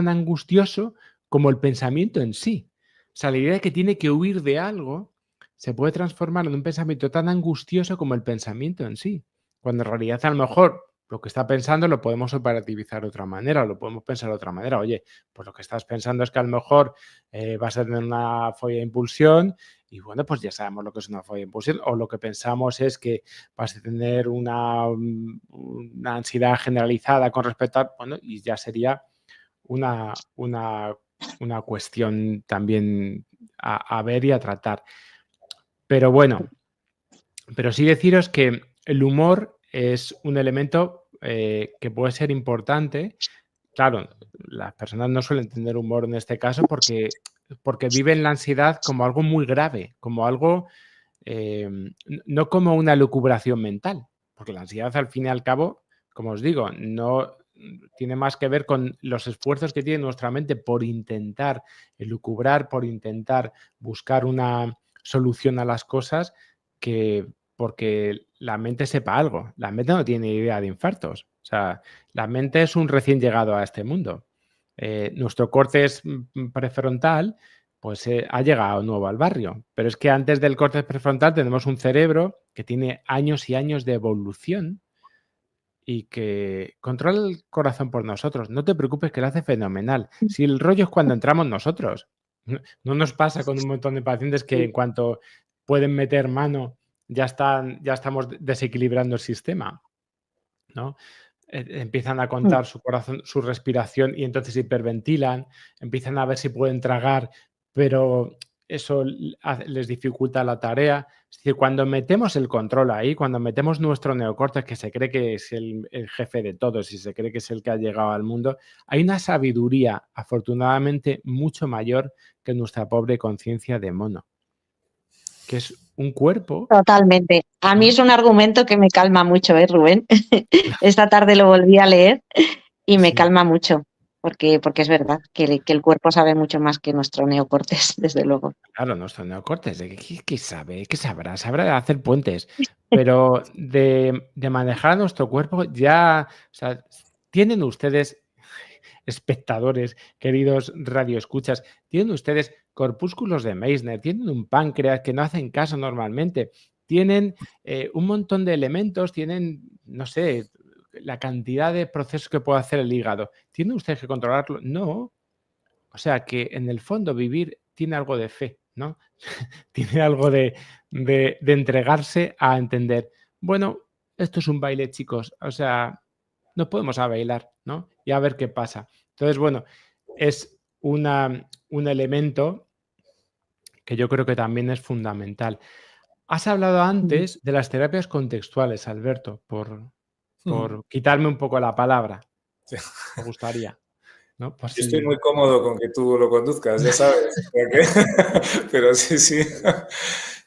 angustioso como el pensamiento en sí. O sea, la idea de que tiene que huir de algo se puede transformar en un pensamiento tan angustioso como el pensamiento en sí. Cuando en realidad a lo mejor lo que está pensando lo podemos operativizar de otra manera, o lo podemos pensar de otra manera. Oye, pues lo que estás pensando es que a lo mejor vas a tener una folla de impulsión y bueno, pues ya sabemos lo que es una folla de impulsión, o lo que pensamos es que vas a tener una ansiedad generalizada con respecto a, bueno, y ya sería una cuestión también a ver y a tratar. Pero bueno, pero sí deciros que el humor es un elemento que puede ser importante. Claro, las personas no suelen tener humor en este caso porque viven la ansiedad como algo muy grave, como algo, no como una lucubración mental, porque la ansiedad al fin y al cabo, como os digo, no tiene más que ver con los esfuerzos que tiene nuestra mente por intentar elucubrar, por intentar buscar una solución a las cosas, que porque la mente sepa algo. La mente no tiene idea de infartos. O sea, la mente es un recién llegado a este mundo. Nuestro córtex prefrontal pues ha llegado nuevo al barrio. Pero es que antes del córtex prefrontal tenemos un cerebro que tiene años y años de evolución y que controla el corazón por nosotros. No te preocupes, que lo hace fenomenal. Si el rollo es cuando entramos nosotros. No nos pasa con un montón de pacientes que en cuanto pueden meter mano ya estamos desequilibrando el sistema, ¿no? Empiezan a contar su corazón, su respiración, y entonces hiperventilan, empiezan a ver si pueden tragar, pero eso les dificulta la tarea. Es decir, cuando metemos el control ahí, cuando metemos nuestro neocórtex, que se cree que es el jefe de todos y se cree que es el que ha llegado al mundo, hay una sabiduría afortunadamente mucho mayor que nuestra pobre conciencia de mono, que es un cuerpo. Totalmente. A mí ¿no? es un argumento que me calma mucho, Rubén? Esta tarde lo volví a leer y me Sí. calma mucho, porque es verdad que el cuerpo sabe mucho más que nuestro neocortes, desde luego. Claro, nuestro neocortes, ¿qué sabe? ¿Qué sabrá? Sabrá de hacer puentes, pero de manejar a nuestro cuerpo ya, o sea, tienen ustedes, espectadores, queridos radioescuchas, tienen ustedes corpúsculos de Meissner, tienen un páncreas que no hacen caso normalmente, tienen un montón de elementos, tienen, no sé, la cantidad de procesos que puede hacer el hígado. ¿Tiene usted que controlarlo? No. O sea que en el fondo vivir tiene algo de fe, ¿no? Tiene algo de entregarse a entender, bueno, esto es un baile, chicos, o sea, nos podemos a bailar, ¿no? Y a ver qué pasa. Entonces, bueno, es un elemento que yo creo que también es fundamental. Has hablado antes de las terapias contextuales, Alberto, por quitarme un poco la palabra. Sí. Me gustaría, ¿no? Por Yo si... estoy muy cómodo con que tú lo conduzcas, ya sabes. Pero sí, sí.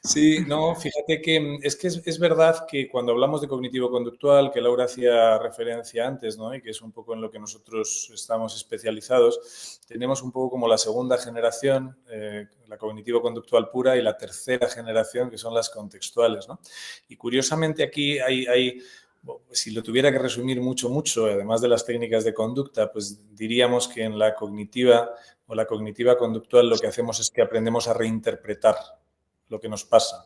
Sí, no, fíjate que es verdad que cuando hablamos de cognitivo-conductual, que Laura hacía referencia antes, ¿no? Y que es un poco en lo que nosotros estamos especializados, tenemos un poco como la segunda generación, la cognitivo-conductual pura, y la tercera generación, que son las contextuales, ¿no? Y curiosamente aquí hay si lo tuviera que resumir mucho, además de las técnicas de conducta, pues diríamos que en la cognitiva o la cognitiva conductual lo que hacemos es que aprendemos a reinterpretar lo que nos pasa.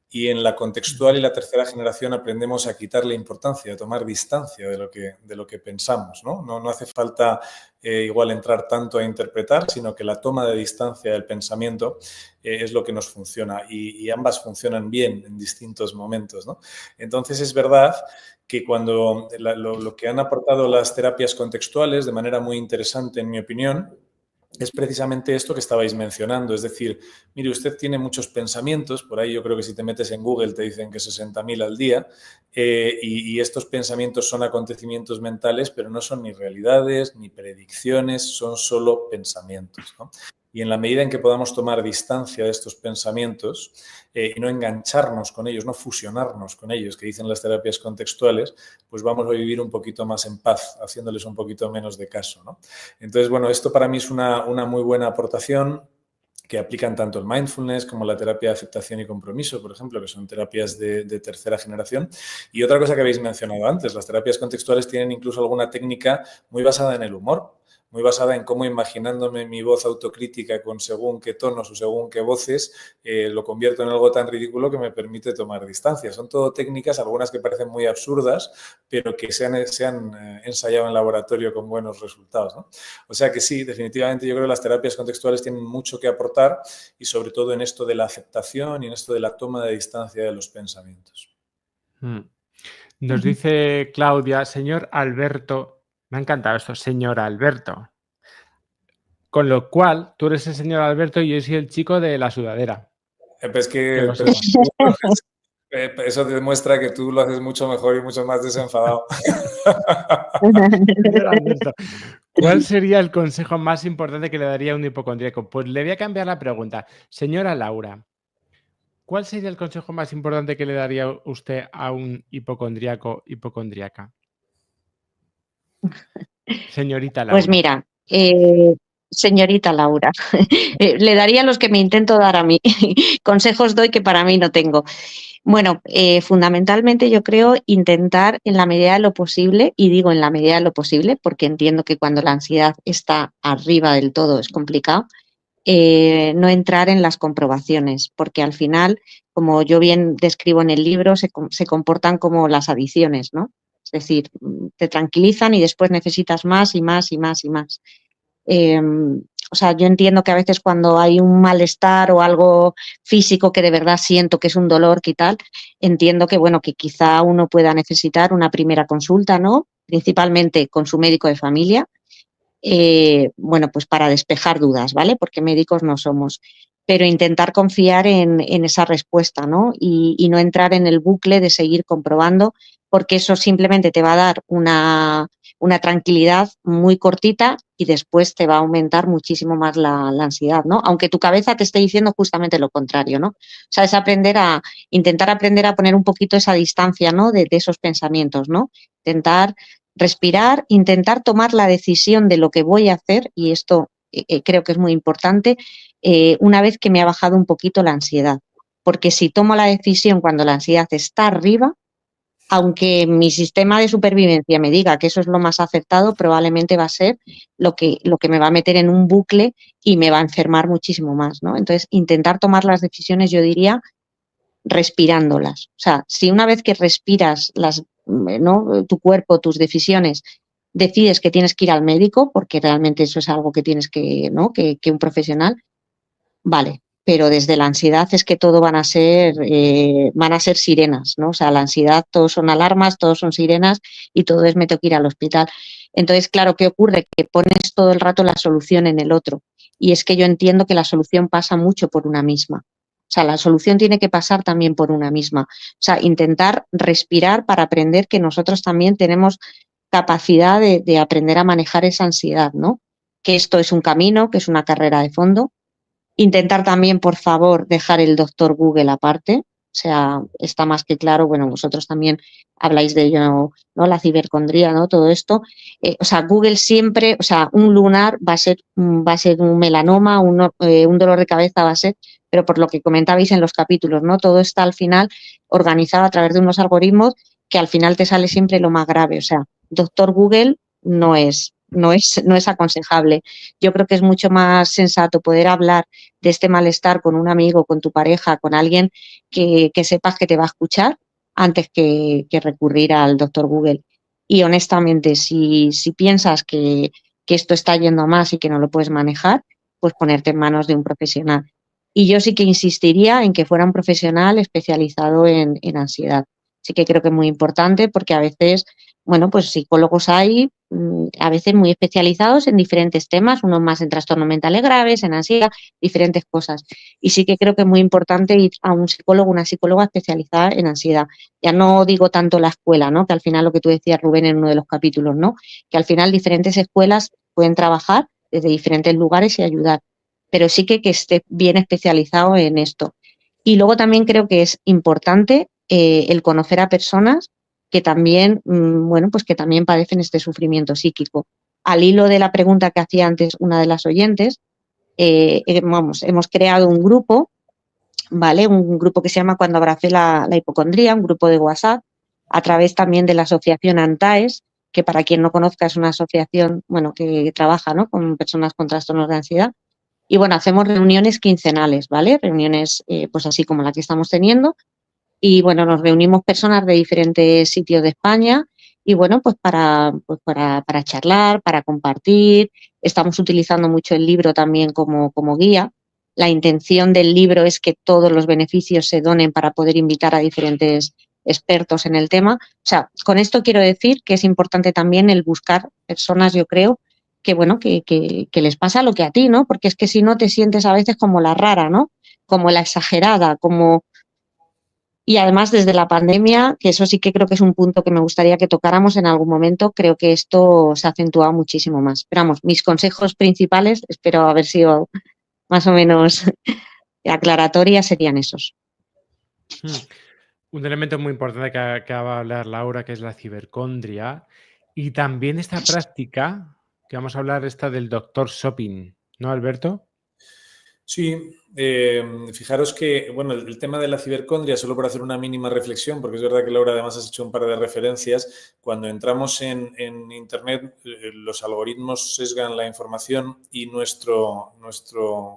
Y en la contextual y la tercera generación aprendemos a quitarle importancia, a tomar distancia de lo que pensamos, ¿no? No hace falta igual entrar tanto a interpretar, sino que la toma de distancia del pensamiento es lo que nos funciona, y ambas funcionan bien en distintos momentos, ¿no? Entonces es verdad que cuando lo que han aportado las terapias contextuales de manera muy interesante, en mi opinión, es precisamente esto que estabais mencionando. Es decir, mire, usted tiene muchos pensamientos, por ahí yo creo que si te metes en Google te dicen que 60.000 al día, y estos pensamientos son acontecimientos mentales, pero no son ni realidades ni predicciones, son solo pensamientos, ¿no? Y en la medida en que podamos tomar distancia de estos pensamientos y no engancharnos con ellos, no fusionarnos con ellos, que dicen las terapias contextuales, pues vamos a vivir un poquito más en paz, haciéndoles un poquito menos de caso, ¿no? Entonces, bueno, esto para mí es una muy buena aportación que aplican tanto el mindfulness como la terapia de aceptación y compromiso, por ejemplo, que son terapias de tercera generación. Y otra cosa que habéis mencionado antes, las terapias contextuales tienen incluso alguna técnica muy basada en el humor, muy basada en cómo, imaginándome mi voz autocrítica con según qué tonos o según qué voces, lo convierto en algo tan ridículo que me permite tomar distancia. Son todo técnicas, algunas que parecen muy absurdas, pero que se han ensayado en laboratorio con buenos resultados, ¿no? O sea que sí, definitivamente yo creo que las terapias contextuales tienen mucho que aportar, y sobre todo en esto de la aceptación y en esto de la toma de distancia de los pensamientos. Nos dice Claudia, señor Alberto, me ha encantado esto, señor Alberto. Con lo cual, tú eres el señor Alberto y yo soy el chico de la sudadera. Pues que eso demuestra que tú lo haces mucho mejor y mucho más desenfadado. Señor Alberto, ¿cuál sería el consejo más importante que le daría a un hipocondríaco? Pues le voy a cambiar la pregunta. Señora Laura, ¿cuál sería el consejo más importante que le daría usted a un hipocondríaco, hipocondríaca? Señorita Pues Laura. mira, señorita Laura, le daría los que me intento dar a mí. Consejos doy que para mí no tengo. Bueno, fundamentalmente yo creo intentar en la medida de lo posible, y digo en la medida de lo posible, porque entiendo que cuando la ansiedad está arriba del todo es complicado, no entrar en las comprobaciones, porque al final, como yo bien describo en el libro, se comportan como las adicciones, ¿no? Es decir, te tranquilizan y después necesitas más y más y más y más. O sea, yo entiendo que a veces cuando hay un malestar o algo físico que de verdad siento que es un dolor que tal, entiendo que, bueno, que quizá uno pueda necesitar una primera consulta, ¿no? Principalmente con su médico de familia, bueno, pues para despejar dudas, ¿vale? Porque médicos no somos. Pero intentar confiar en esa respuesta, ¿no? Y no entrar en el bucle de seguir comprobando, porque eso simplemente te va a dar una tranquilidad muy cortita y después te va a aumentar muchísimo más la ansiedad, ¿no? Aunque tu cabeza te esté diciendo justamente lo contrario, ¿no? O sea, es intentar aprender a poner un poquito esa distancia, ¿no? De esos pensamientos, ¿no? Intentar respirar, intentar tomar la decisión de lo que voy a hacer, y esto creo que es muy importante, una vez que me ha bajado un poquito la ansiedad. Porque si tomo la decisión cuando la ansiedad está arriba, aunque mi sistema de supervivencia me diga que eso es lo más acertado, probablemente va a ser lo que me va a meter en un bucle y me va a enfermar muchísimo más, ¿no? Entonces, intentar tomar las decisiones, yo diría, respirándolas. O sea, si una vez que respiras ¿no? Tu cuerpo, tus decisiones, decides que tienes que ir al médico, porque realmente eso es algo que tienes que, ¿no? que un profesional, vale. Pero desde la ansiedad es que todo van a ser sirenas, ¿no? O sea, la ansiedad, todos son alarmas, todos son sirenas y todo es me tengo que ir al hospital. Entonces, claro, ¿qué ocurre? Que pones todo el rato la solución en el otro. Y es que yo entiendo que la solución pasa mucho por una misma. O sea, la solución tiene que pasar también por una misma. O sea, intentar respirar para aprender que nosotros también tenemos capacidad de aprender a manejar esa ansiedad, ¿no? Que esto es un camino, que es una carrera de fondo. Intentar también, por favor, dejar el doctor Google aparte. O sea, está más que claro, bueno, vosotros también habláis de ello, ¿no? La cibercondría, ¿no? Todo esto. O sea, Google siempre, o sea, un lunar va a ser un melanoma, un dolor de cabeza va a ser, pero por lo que comentabais en los capítulos, ¿no? Todo está al final organizado a través de unos algoritmos que al final te sale siempre lo más grave. O sea, doctor Google no es aconsejable. Yo creo que es mucho más sensato poder hablar de este malestar con un amigo, con tu pareja, con alguien que sepas que te va a escuchar antes que recurrir al doctor Google. Y honestamente, si piensas que esto está yendo a más y que no lo puedes manejar, pues ponerte en manos de un profesional. Y yo sí que insistiría en que fuera un profesional especializado en ansiedad. Sí que creo que es muy importante porque a veces, bueno, pues psicólogos hay a veces muy especializados en diferentes temas, unos más en trastornos mentales graves, en ansiedad, diferentes cosas. Y sí que creo que es muy importante ir a un psicólogo, una psicóloga especializada en ansiedad. Ya no digo tanto la escuela, ¿no? Que al final lo que tú decías, Rubén, en uno de los capítulos, ¿no? Que al final diferentes escuelas pueden trabajar desde diferentes lugares y ayudar, pero sí que esté bien especializado en esto. Y luego también creo que es importante el conocer a personas que también, bueno, pues que también padecen este sufrimiento psíquico. Al hilo de la pregunta que hacía antes una de las oyentes, hemos creado un grupo, ¿vale? Un grupo que se llama Cuando abracé la hipocondría, un grupo de WhatsApp, a través también de la asociación ANTAES, que para quien no conozca es una asociación, bueno, que trabaja, ¿no? Con personas con trastornos de ansiedad. Y bueno, hacemos reuniones quincenales, ¿vale? Reuniones, pues así como la que estamos teniendo. Y bueno, nos reunimos personas de diferentes sitios de España y bueno, pues para charlar, para compartir. Estamos utilizando mucho el libro también como guía. La intención del libro es que todos los beneficios se donen para poder invitar a diferentes expertos en el tema. O sea, con esto quiero decir que es importante también el buscar personas, yo creo, que bueno, que les pasa lo que a ti, ¿no? Porque es que si no te sientes a veces como la rara, ¿no? Como la exagerada, como... Y además, desde la pandemia, que eso sí que creo que es un punto que me gustaría que tocáramos en algún momento, creo que esto se ha acentuado muchísimo más. Pero vamos, mis consejos principales, espero haber sido más o menos aclaratorias, serían esos. Un elemento muy importante que acaba de hablar Laura, que es la cibercondria, y también esta práctica que vamos a hablar del doctor Shopping, ¿no, Alberto? Sí, fijaros que, bueno, el tema de la cibercondria, solo por hacer una mínima reflexión, porque es verdad que Laura además has hecho un par de referencias, cuando entramos en Internet los algoritmos sesgan la información y nuestro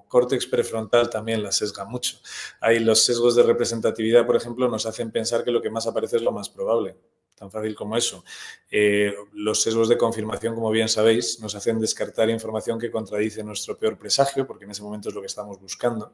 córtex prefrontal también la sesga mucho. Ahí los sesgos de representatividad, por ejemplo, nos hacen pensar que lo que más aparece es lo más probable. Tan fácil como eso. Los sesgos de confirmación, como bien sabéis, nos hacen descartar información que contradice nuestro peor presagio, porque en ese momento es lo que estamos buscando,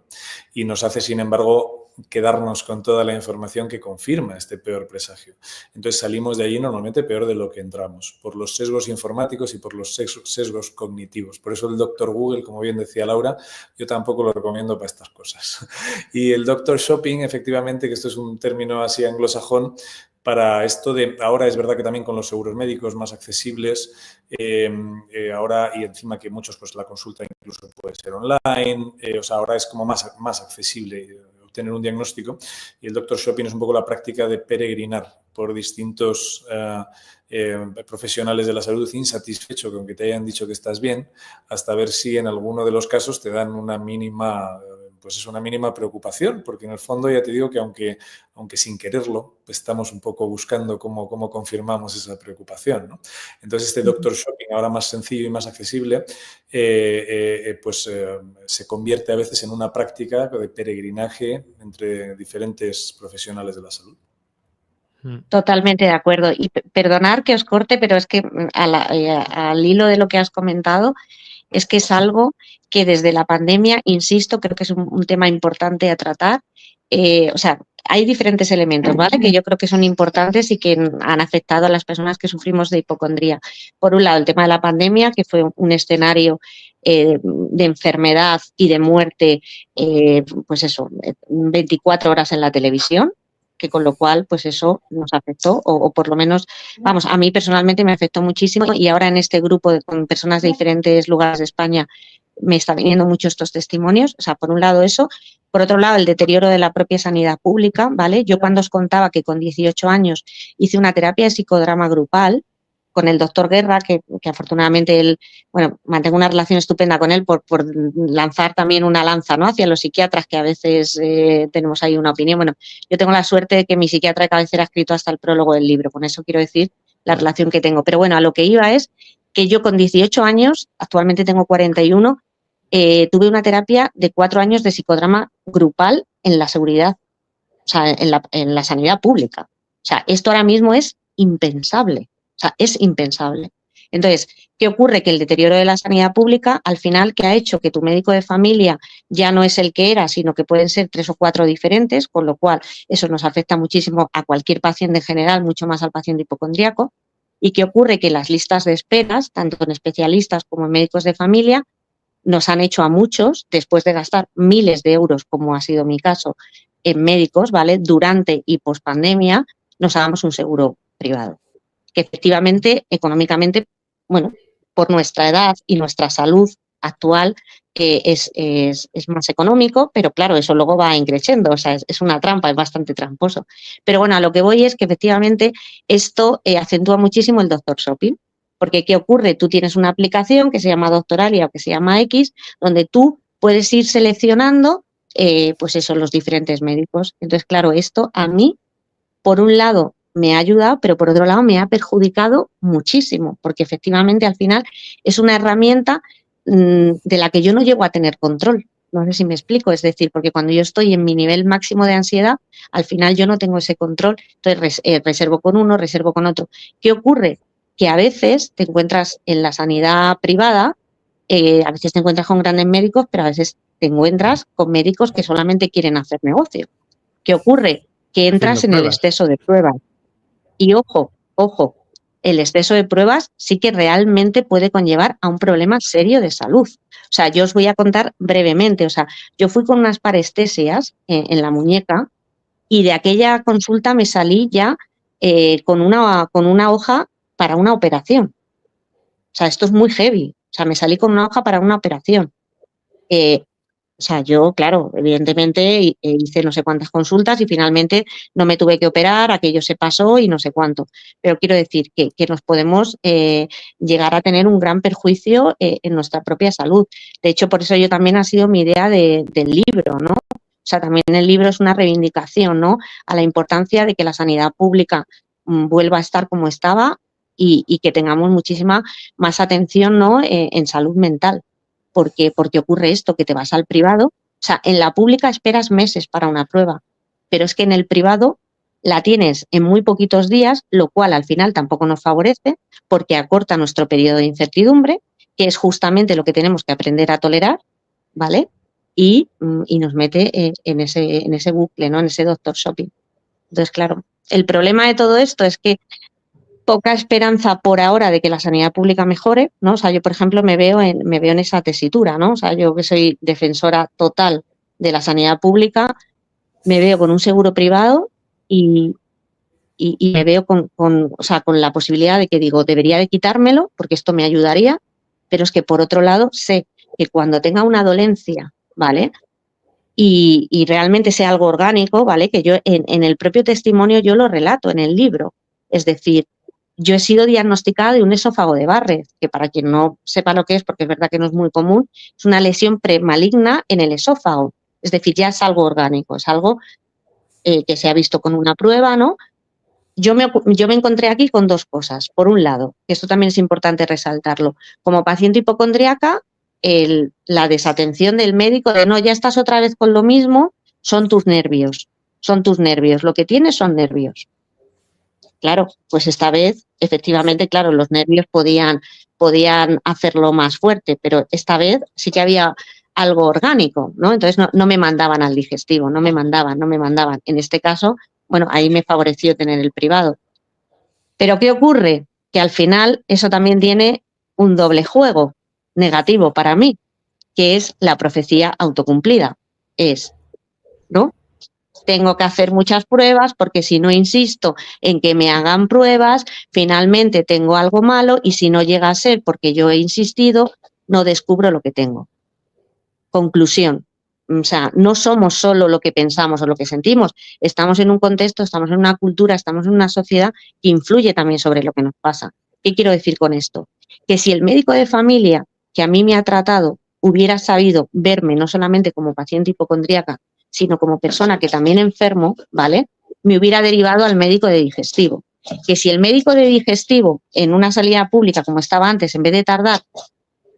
y nos hace, sin embargo, quedarnos con toda la información que confirma este peor presagio. Entonces salimos de allí normalmente peor de lo que entramos, por los sesgos informáticos y por los sesgos cognitivos. Por eso el doctor Google, como bien decía Laura, yo tampoco lo recomiendo para estas cosas. Y el doctor Shopping, efectivamente, que esto es un término así anglosajón, para esto de, ahora es verdad que también con los seguros médicos más accesibles, ahora y encima que muchos pues la consulta incluso puede ser online, o sea, ahora es como más accesible obtener un diagnóstico, y el doctor Shopping es un poco la práctica de peregrinar por distintos profesionales de la salud insatisfecho con que te hayan dicho que estás bien, hasta ver si en alguno de los casos te dan una mínima... pues es una mínima preocupación, porque en el fondo ya te digo que aunque sin quererlo, pues estamos un poco buscando cómo confirmamos esa preocupación, ¿no? Entonces este doctor Shopping, ahora más sencillo y más accesible, se convierte a veces en una práctica de peregrinaje entre diferentes profesionales de la salud. Totalmente de acuerdo. Y perdonar que os corte, pero es que al hilo de lo que has comentado, es que es algo que desde la pandemia, insisto, creo que es un tema importante a tratar. O sea, hay diferentes elementos, ¿vale?, que yo creo que son importantes y que han afectado a las personas que sufrimos de hipocondría. Por un lado, el tema de la pandemia, que fue un escenario de enfermedad y de muerte, 24 horas en la televisión, que con lo cual, pues eso nos afectó, o por lo menos, vamos, a mí personalmente me afectó muchísimo, y ahora en este grupo con personas de diferentes lugares de España me están viniendo muchos estos testimonios. O sea, por un lado eso, por otro lado el deterioro de la propia sanidad pública, ¿vale? Yo cuando os contaba que con 18 años hice una terapia de psicodrama grupal con el doctor Guerra, que afortunadamente él, bueno, mantengo una relación estupenda con él por lanzar también una lanza, ¿no?, hacia los psiquiatras, que a veces tenemos ahí una opinión. Bueno, yo tengo la suerte de que mi psiquiatra de cabecera ha escrito hasta el prólogo del libro, con eso quiero decir la relación que tengo. Pero bueno, a lo que iba es que yo con 18 años, actualmente tengo 41, tuve una terapia de 4 años de psicodrama grupal en la seguridad, o sea, en la sanidad pública. O sea, esto ahora mismo es impensable. O sea, es impensable. Entonces, ¿qué ocurre? Que el deterioro de la sanidad pública, al final, ¿qué ha hecho? Que tu médico de familia ya no es el que era, sino que pueden ser 3 o 4 diferentes, con lo cual eso nos afecta muchísimo a cualquier paciente en general, mucho más al paciente hipocondríaco. ¿Y qué ocurre? Que las listas de esperas, tanto en especialistas como en médicos de familia, nos han hecho a muchos, después de gastar miles de euros, como ha sido mi caso, en médicos, ¿vale?, durante y pospandemia, nos hagamos un seguro privado. Que efectivamente, económicamente, bueno, por nuestra edad y nuestra salud actual, es más económico, pero claro, eso luego va increciendo, o sea, es una trampa, es bastante tramposo. Pero bueno, a lo que voy es que efectivamente esto acentúa muchísimo el doctor Shopping, porque ¿qué ocurre? Tú tienes una aplicación que se llama Doctoralia o que se llama X, donde tú puedes ir seleccionando, pues eso, los diferentes médicos. Entonces, claro, esto a mí, por un lado, me ha ayudado, pero por otro lado me ha perjudicado muchísimo, porque efectivamente al final es una herramienta de la que yo no llego a tener control. No sé si me explico, es decir, porque cuando yo estoy en mi nivel máximo de ansiedad, al final yo no tengo ese control, entonces reservo con uno, reservo con otro. ¿Qué ocurre? Que a veces te encuentras en la sanidad privada, a veces te encuentras con grandes médicos, pero a veces te encuentras con médicos que solamente quieren hacer negocio. ¿Qué ocurre? Que entras en el exceso de pruebas. Y ojo, el exceso de pruebas sí que realmente puede conllevar a un problema serio de salud. O sea, yo os voy a contar brevemente. O sea, yo fui con unas parestesias en la muñeca y de aquella consulta me salí ya con una hoja para una operación. O sea, esto es muy heavy. O sea, me salí con una hoja para una operación. O sea, yo, claro, evidentemente hice no sé cuántas consultas y finalmente no me tuve que operar, aquello se pasó y no sé cuánto. Pero quiero decir que nos podemos llegar a tener un gran perjuicio en nuestra propia salud. De hecho, por eso yo también ha sido mi idea del libro, ¿no? O sea, también el libro es una reivindicación, ¿no? A la importancia de que la sanidad pública vuelva a estar como estaba y que tengamos muchísima más atención, ¿no? En salud mental. Porque ocurre esto, que te vas al privado. O sea, en la pública esperas meses para una prueba, pero es que en el privado la tienes en muy poquitos días, lo cual al final tampoco nos favorece porque acorta nuestro periodo de incertidumbre, que es justamente lo que tenemos que aprender a tolerar, ¿vale? Y nos mete en ese bucle, ¿no? En ese doctor shopping. Entonces, claro, el problema de todo esto es que poca esperanza por ahora de que la sanidad pública mejore, ¿no? O sea, yo, por ejemplo, me veo en esa tesitura, ¿no? O sea, yo que soy defensora total de la sanidad pública, me veo con un seguro privado y me veo con la posibilidad de que digo, debería de quitármelo porque esto me ayudaría, pero es que por otro lado sé que cuando tenga una dolencia, ¿vale? Y realmente sea algo orgánico, ¿vale? Que yo en el propio testimonio yo lo relato en el libro. Es decir, yo he sido diagnosticada de un esófago de Barrett, que para quien no sepa lo que es, porque es verdad que no es muy común, es una lesión premaligna en el esófago. Es decir, ya es algo orgánico, es algo que se ha visto con una prueba, ¿no? Yo me encontré aquí con dos cosas. Por un lado, esto también es importante resaltarlo, como paciente hipocondríaca, la desatención del médico de no, ya estás otra vez con lo mismo, son tus nervios, lo que tienes son nervios. Claro, pues esta vez, efectivamente, claro, los nervios podían hacerlo más fuerte, pero esta vez sí que había algo orgánico, ¿no? Entonces no me mandaban al digestivo, no me mandaban. En este caso, bueno, ahí me favoreció tener el privado. Pero ¿qué ocurre? Que al final eso también tiene un doble juego negativo para mí, que es la profecía autocumplida. ¿No? Tengo que hacer muchas pruebas porque si no insisto en que me hagan pruebas, finalmente tengo algo malo y si no llega a ser porque yo he insistido, no descubro lo que tengo. Conclusión. O sea, no somos solo lo que pensamos o lo que sentimos, estamos en un contexto, estamos en una cultura, estamos en una sociedad que influye también sobre lo que nos pasa. ¿Qué quiero decir con esto? Que si el médico de familia que a mí me ha tratado hubiera sabido verme no solamente como paciente hipocondríaca, sino como persona que también enfermo, ¿vale? Me hubiera derivado al médico de digestivo. Que si el médico de digestivo en una salida pública como estaba antes, en vez de tardar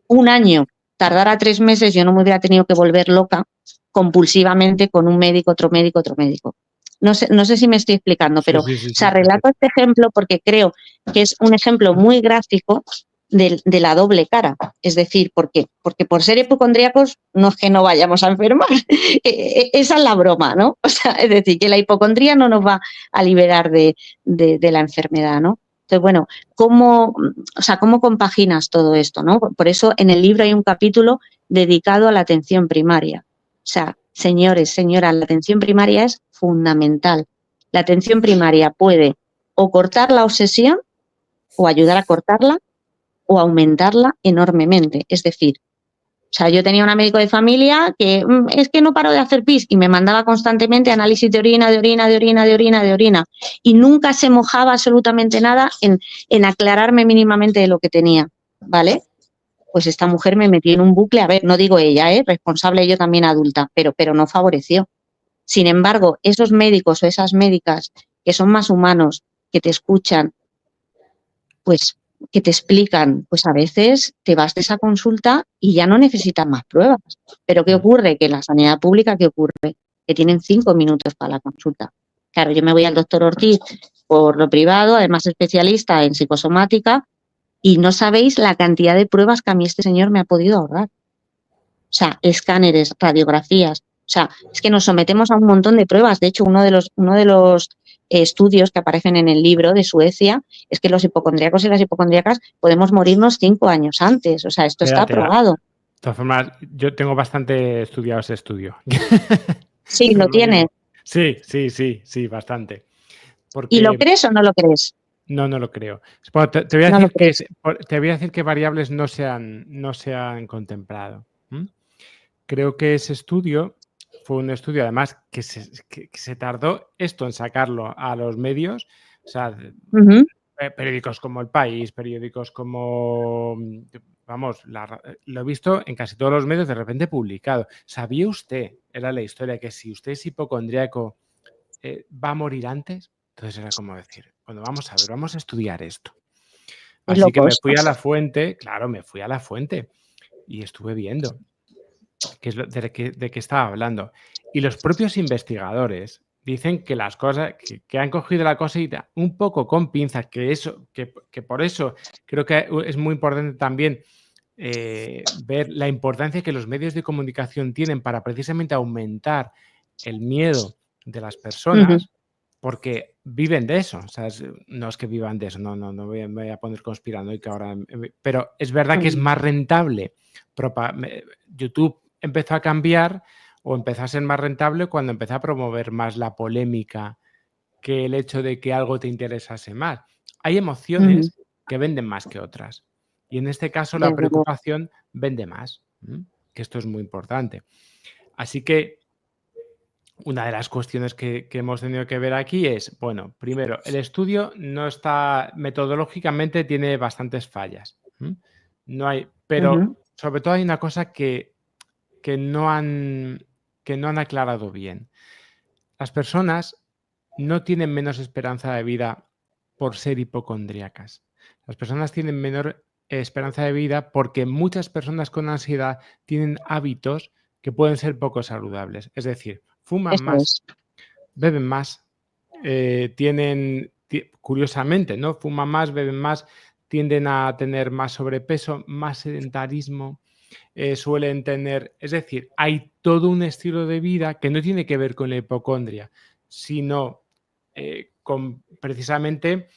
un año, tardara 3 meses, yo no me hubiera tenido que volver loca compulsivamente con un médico, otro médico, otro médico. No sé si me estoy explicando, pero Sí. relato este ejemplo porque creo que es un ejemplo muy gráfico de la doble cara. Es decir, ¿por qué? Porque por ser hipocondríacos no es que no vayamos a enfermar. Esa es la broma, ¿no? O sea, es decir, que la hipocondría no nos va a liberar de la enfermedad, ¿no? Entonces, bueno, ¿cómo compaginas todo esto, no? Por eso en el libro hay un capítulo dedicado a la atención primaria. O sea, señores, señoras, la atención primaria es fundamental. La atención primaria puede o cortar la obsesión o ayudar a cortarla o aumentarla enormemente. Es decir, o sea, yo tenía una médico de familia que es que no paro de hacer pis y me mandaba constantemente análisis de orina y nunca se mojaba absolutamente nada en aclararme mínimamente de lo que tenía, ¿vale? Pues esta mujer me metió en un bucle, a ver, no digo ella, responsable yo también adulta, pero no favoreció. Sin embargo, esos médicos o esas médicas que son más humanos, que te escuchan, pues que te explican, pues a veces te vas de esa consulta y ya no necesitas más pruebas. Pero ¿qué ocurre? Que en la sanidad pública, ¿qué ocurre? Que tienen 5 minutos para la consulta. Claro, yo me voy al doctor Ortiz por lo privado, además especialista en psicosomática, y no sabéis la cantidad de pruebas que a mí este señor me ha podido ahorrar. O sea, escáneres, radiografías. O sea, es que nos sometemos a un montón de pruebas. De hecho, uno de los estudios que aparecen en el libro de Suecia es que los hipocondríacos y las hipocondríacas podemos morirnos 5 años antes. O sea, esto está probado. De todas formas, yo tengo bastante estudiado ese estudio. Sí, lo tienes. Sí, bastante. Porque... ¿Y lo crees o no lo crees? No lo creo. Te voy a decir que variables no se han contemplado. creo que ese estudio fue un estudio, además, que se tardó esto en sacarlo a los medios, o sea, periódicos como El País, periódicos como, vamos, lo he visto en casi todos los medios de repente publicado. ¿Sabía usted, era la historia, que si usted es hipocondríaco va a morir antes? Entonces era como decir, bueno, vamos a ver, vamos a estudiar esto. Así que me fui a la fuente, claro, me fui a la fuente y estuve viendo de qué estaba hablando. Y los propios investigadores dicen que las cosas, que han cogido la cosita un poco con pinzas, que por eso creo que es muy importante también ver la importancia que los medios de comunicación tienen para precisamente aumentar el miedo de las personas, porque viven de eso. O sea, no es que vivan de eso, no me voy a poner conspirando y que ahora, pero es verdad que es más rentable. YouTube empezó a cambiar o empezó a ser más rentable cuando empezó a promover más la polémica que el hecho de que algo te interesase más. Hay emociones que venden más que otras. Y en este caso la preocupación vende más, que esto es muy importante. Así que una de las cuestiones que hemos tenido que ver aquí es, bueno, primero, el estudio no está, metodológicamente tiene bastantes fallas. No hay, pero sobre todo hay una cosa que no han aclarado bien. Las personas no tienen menos esperanza de vida por ser hipocondríacas. Las personas tienen menor esperanza de vida porque muchas personas con ansiedad tienen hábitos que pueden ser poco saludables. Es decir, fuman más, beben más, curiosamente, ¿no? Fuman más, beben más, tienden a tener más sobrepeso, más sedentarismo, suelen tener... Es decir, hay todo un estilo de vida que no tiene que ver con la hipocondria, sino con precisamente...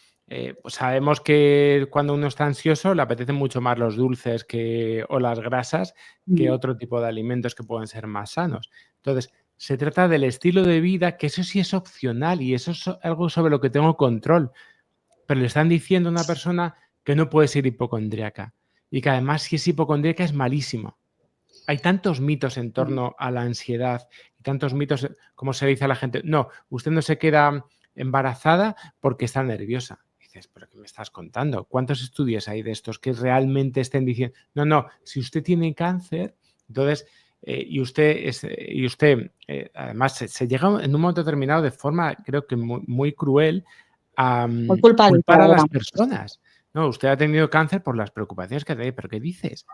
pues sabemos que cuando uno está ansioso le apetecen mucho más los dulces o las grasas que otro tipo de alimentos que pueden ser más sanos. Entonces, se trata del estilo de vida, que eso sí es opcional y eso es algo sobre lo que tengo control. Pero le están diciendo a una persona que no puede ser hipocondríaca y que además si es hipocondríaca es malísimo. Hay tantos mitos en torno a la ansiedad y tantos mitos, como se le dice a la gente, no, usted no se queda embarazada porque está nerviosa. Dices, ¿pero qué me estás contando? ¿Cuántos estudios hay de estos que realmente estén diciendo? No, si usted tiene cáncer, entonces, y usted además se llega en un momento determinado de forma, creo que muy cruel, a culpar a las personas. No, usted ha tenido cáncer por las preocupaciones que tiene, pero ¿qué dices?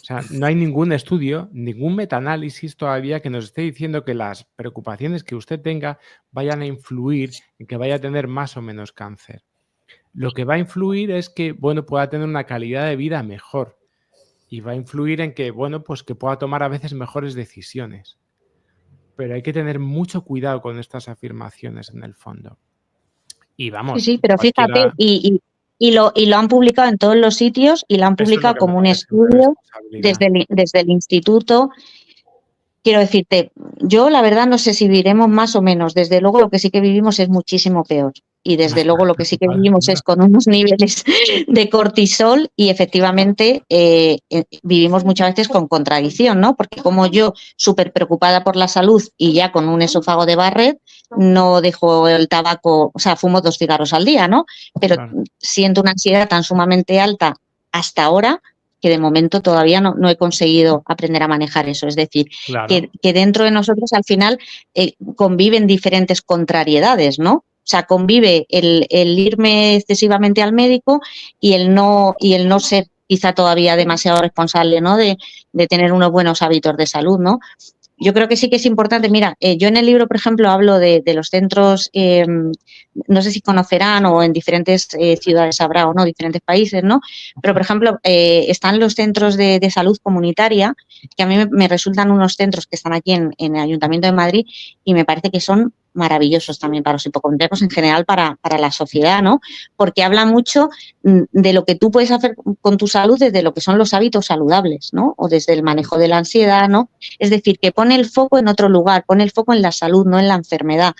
O sea, no hay ningún estudio, ningún metaanálisis todavía que nos esté diciendo que las preocupaciones que usted tenga vayan a influir en que vaya a tener más o menos cáncer. Lo que va a influir es que, bueno, pueda tener una calidad de vida mejor y va a influir en que, bueno, pues que pueda tomar a veces mejores decisiones. Pero hay que tener mucho cuidado con estas afirmaciones en el fondo. Y vamos. Sí, pero fíjate, y lo han publicado en todos los sitios y lo han publicado como un estudio desde el instituto. Quiero decirte, yo la verdad no sé si viviremos más o menos. Desde luego lo que sí que vivimos es muchísimo peor. Y desde luego lo que sí que vivimos es con unos niveles de cortisol y efectivamente vivimos muchas veces con contradicción, ¿no? Porque como yo, súper preocupada por la salud y ya con un esófago de Barrett, no dejo el tabaco, o sea, fumo 2 cigarros al día, ¿no? Pero siento una ansiedad tan sumamente alta hasta ahora que de momento todavía no he conseguido aprender a manejar eso. Es decir, que dentro de nosotros al final conviven diferentes contrariedades, ¿no? O sea, convive el irme excesivamente al médico y el no ser quizá todavía demasiado responsable, ¿no? De tener unos buenos hábitos de salud, ¿no? Yo creo que sí que es importante. Mira, yo en el libro, por ejemplo, hablo de los centros, no sé si conocerán o en diferentes ciudades habrá o no, diferentes países, ¿no? Pero, por ejemplo, están los centros de salud comunitaria, que a mí me resultan unos centros que están aquí en el Ayuntamiento de Madrid y me parece que son maravillosos también para los hipocondríacos, en general para la sociedad, ¿no? Porque habla mucho de lo que tú puedes hacer con tu salud desde lo que son los hábitos saludables, ¿no? O desde el manejo de la ansiedad, ¿no? Es decir, que pone el foco en otro lugar, pone el foco en la salud, no en la enfermedad.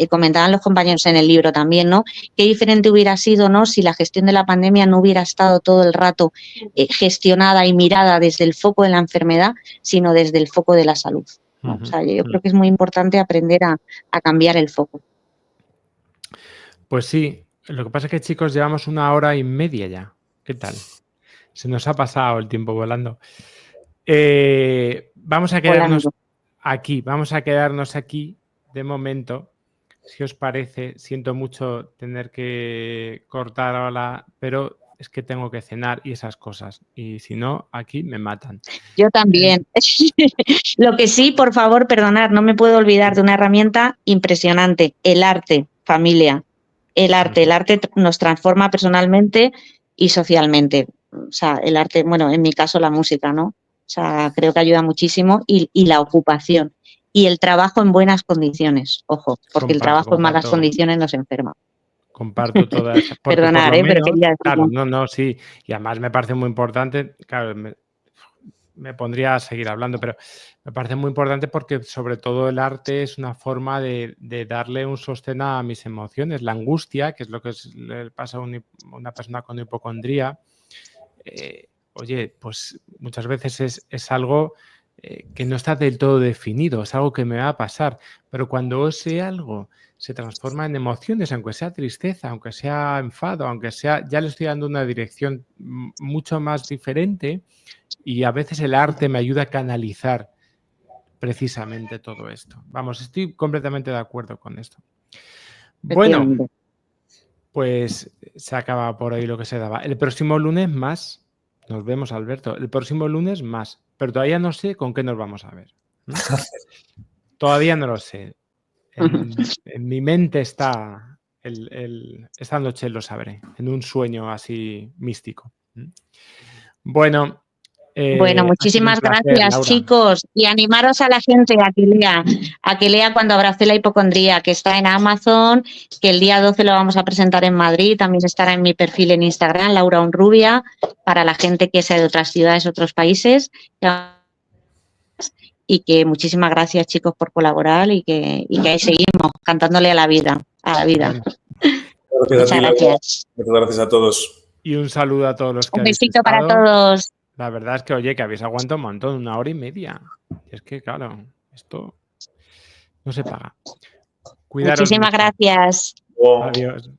comentaban los compañeros en el libro también, ¿no? Qué diferente hubiera sido, ¿no? Si la gestión de la pandemia no hubiera estado todo el rato gestionada y mirada desde el foco de la enfermedad, sino desde el foco de la salud, ¿no? O sea, yo creo que es muy importante aprender a cambiar el foco. Pues sí, lo que pasa es que, chicos, llevamos 1 hora y media ya. ¿Qué tal? Se nos ha pasado el tiempo volando. Vamos a quedarnos aquí de momento. Si os parece, siento mucho tener que cortar ahora, pero es que tengo que cenar y esas cosas. Y si no, aquí me matan. Yo también. Lo que sí, por favor, perdonad, no me puedo olvidar de una herramienta impresionante, el arte, familia. El arte nos transforma personalmente y socialmente. O sea, el arte, bueno, en mi caso la música, ¿no? O sea, creo que ayuda muchísimo y la ocupación. Y el trabajo en buenas condiciones, ojo, porque el trabajo en malas condiciones nos enferma. Comparto todas. Perdonad, pero quería decirlo. Claro, no, sí. Y además me parece muy importante, claro, me pondría a seguir hablando, pero me parece muy importante porque sobre todo el arte es una forma de darle un sostén a mis emociones. La angustia, que es lo que le pasa a una persona con hipocondría, oye, pues muchas veces es algo que no está del todo definido, es algo que me va a pasar, pero cuando ese algo se transforma en emociones, aunque sea tristeza, aunque sea enfado, aunque sea, ya le estoy dando una dirección mucho más diferente y a veces el arte me ayuda a canalizar precisamente todo esto. Vamos, estoy completamente de acuerdo con esto. Bueno, pues se acaba por ahí lo que se daba. El próximo lunes más. Nos vemos, Alberto. El próximo lunes más. Pero todavía no sé con qué nos vamos a ver. Todavía no lo sé. En mi mente está esta noche lo sabré. En un sueño así místico. Bueno. Bueno, muchísimas gracias, Laura. Chicos. Y animaros a la gente a que lea Cuando abracé la hipocondría, que está en Amazon, que el día 12 lo vamos a presentar en Madrid. También estará en mi perfil en Instagram, Laura Honrubia, para la gente que sea de otras ciudades, otros países. Y que muchísimas gracias, chicos, por colaborar y que ahí seguimos cantándole a la vida. Muchas gracias. Muchas gracias a todos. Y un saludo a todos los que habéis estado. Un besito para todos. La verdad es que, oye, que habéis aguantado un montón, 1 hora y media. Es que, claro, esto no se paga. Cuidaros muchísimas mucho. Gracias. Adiós.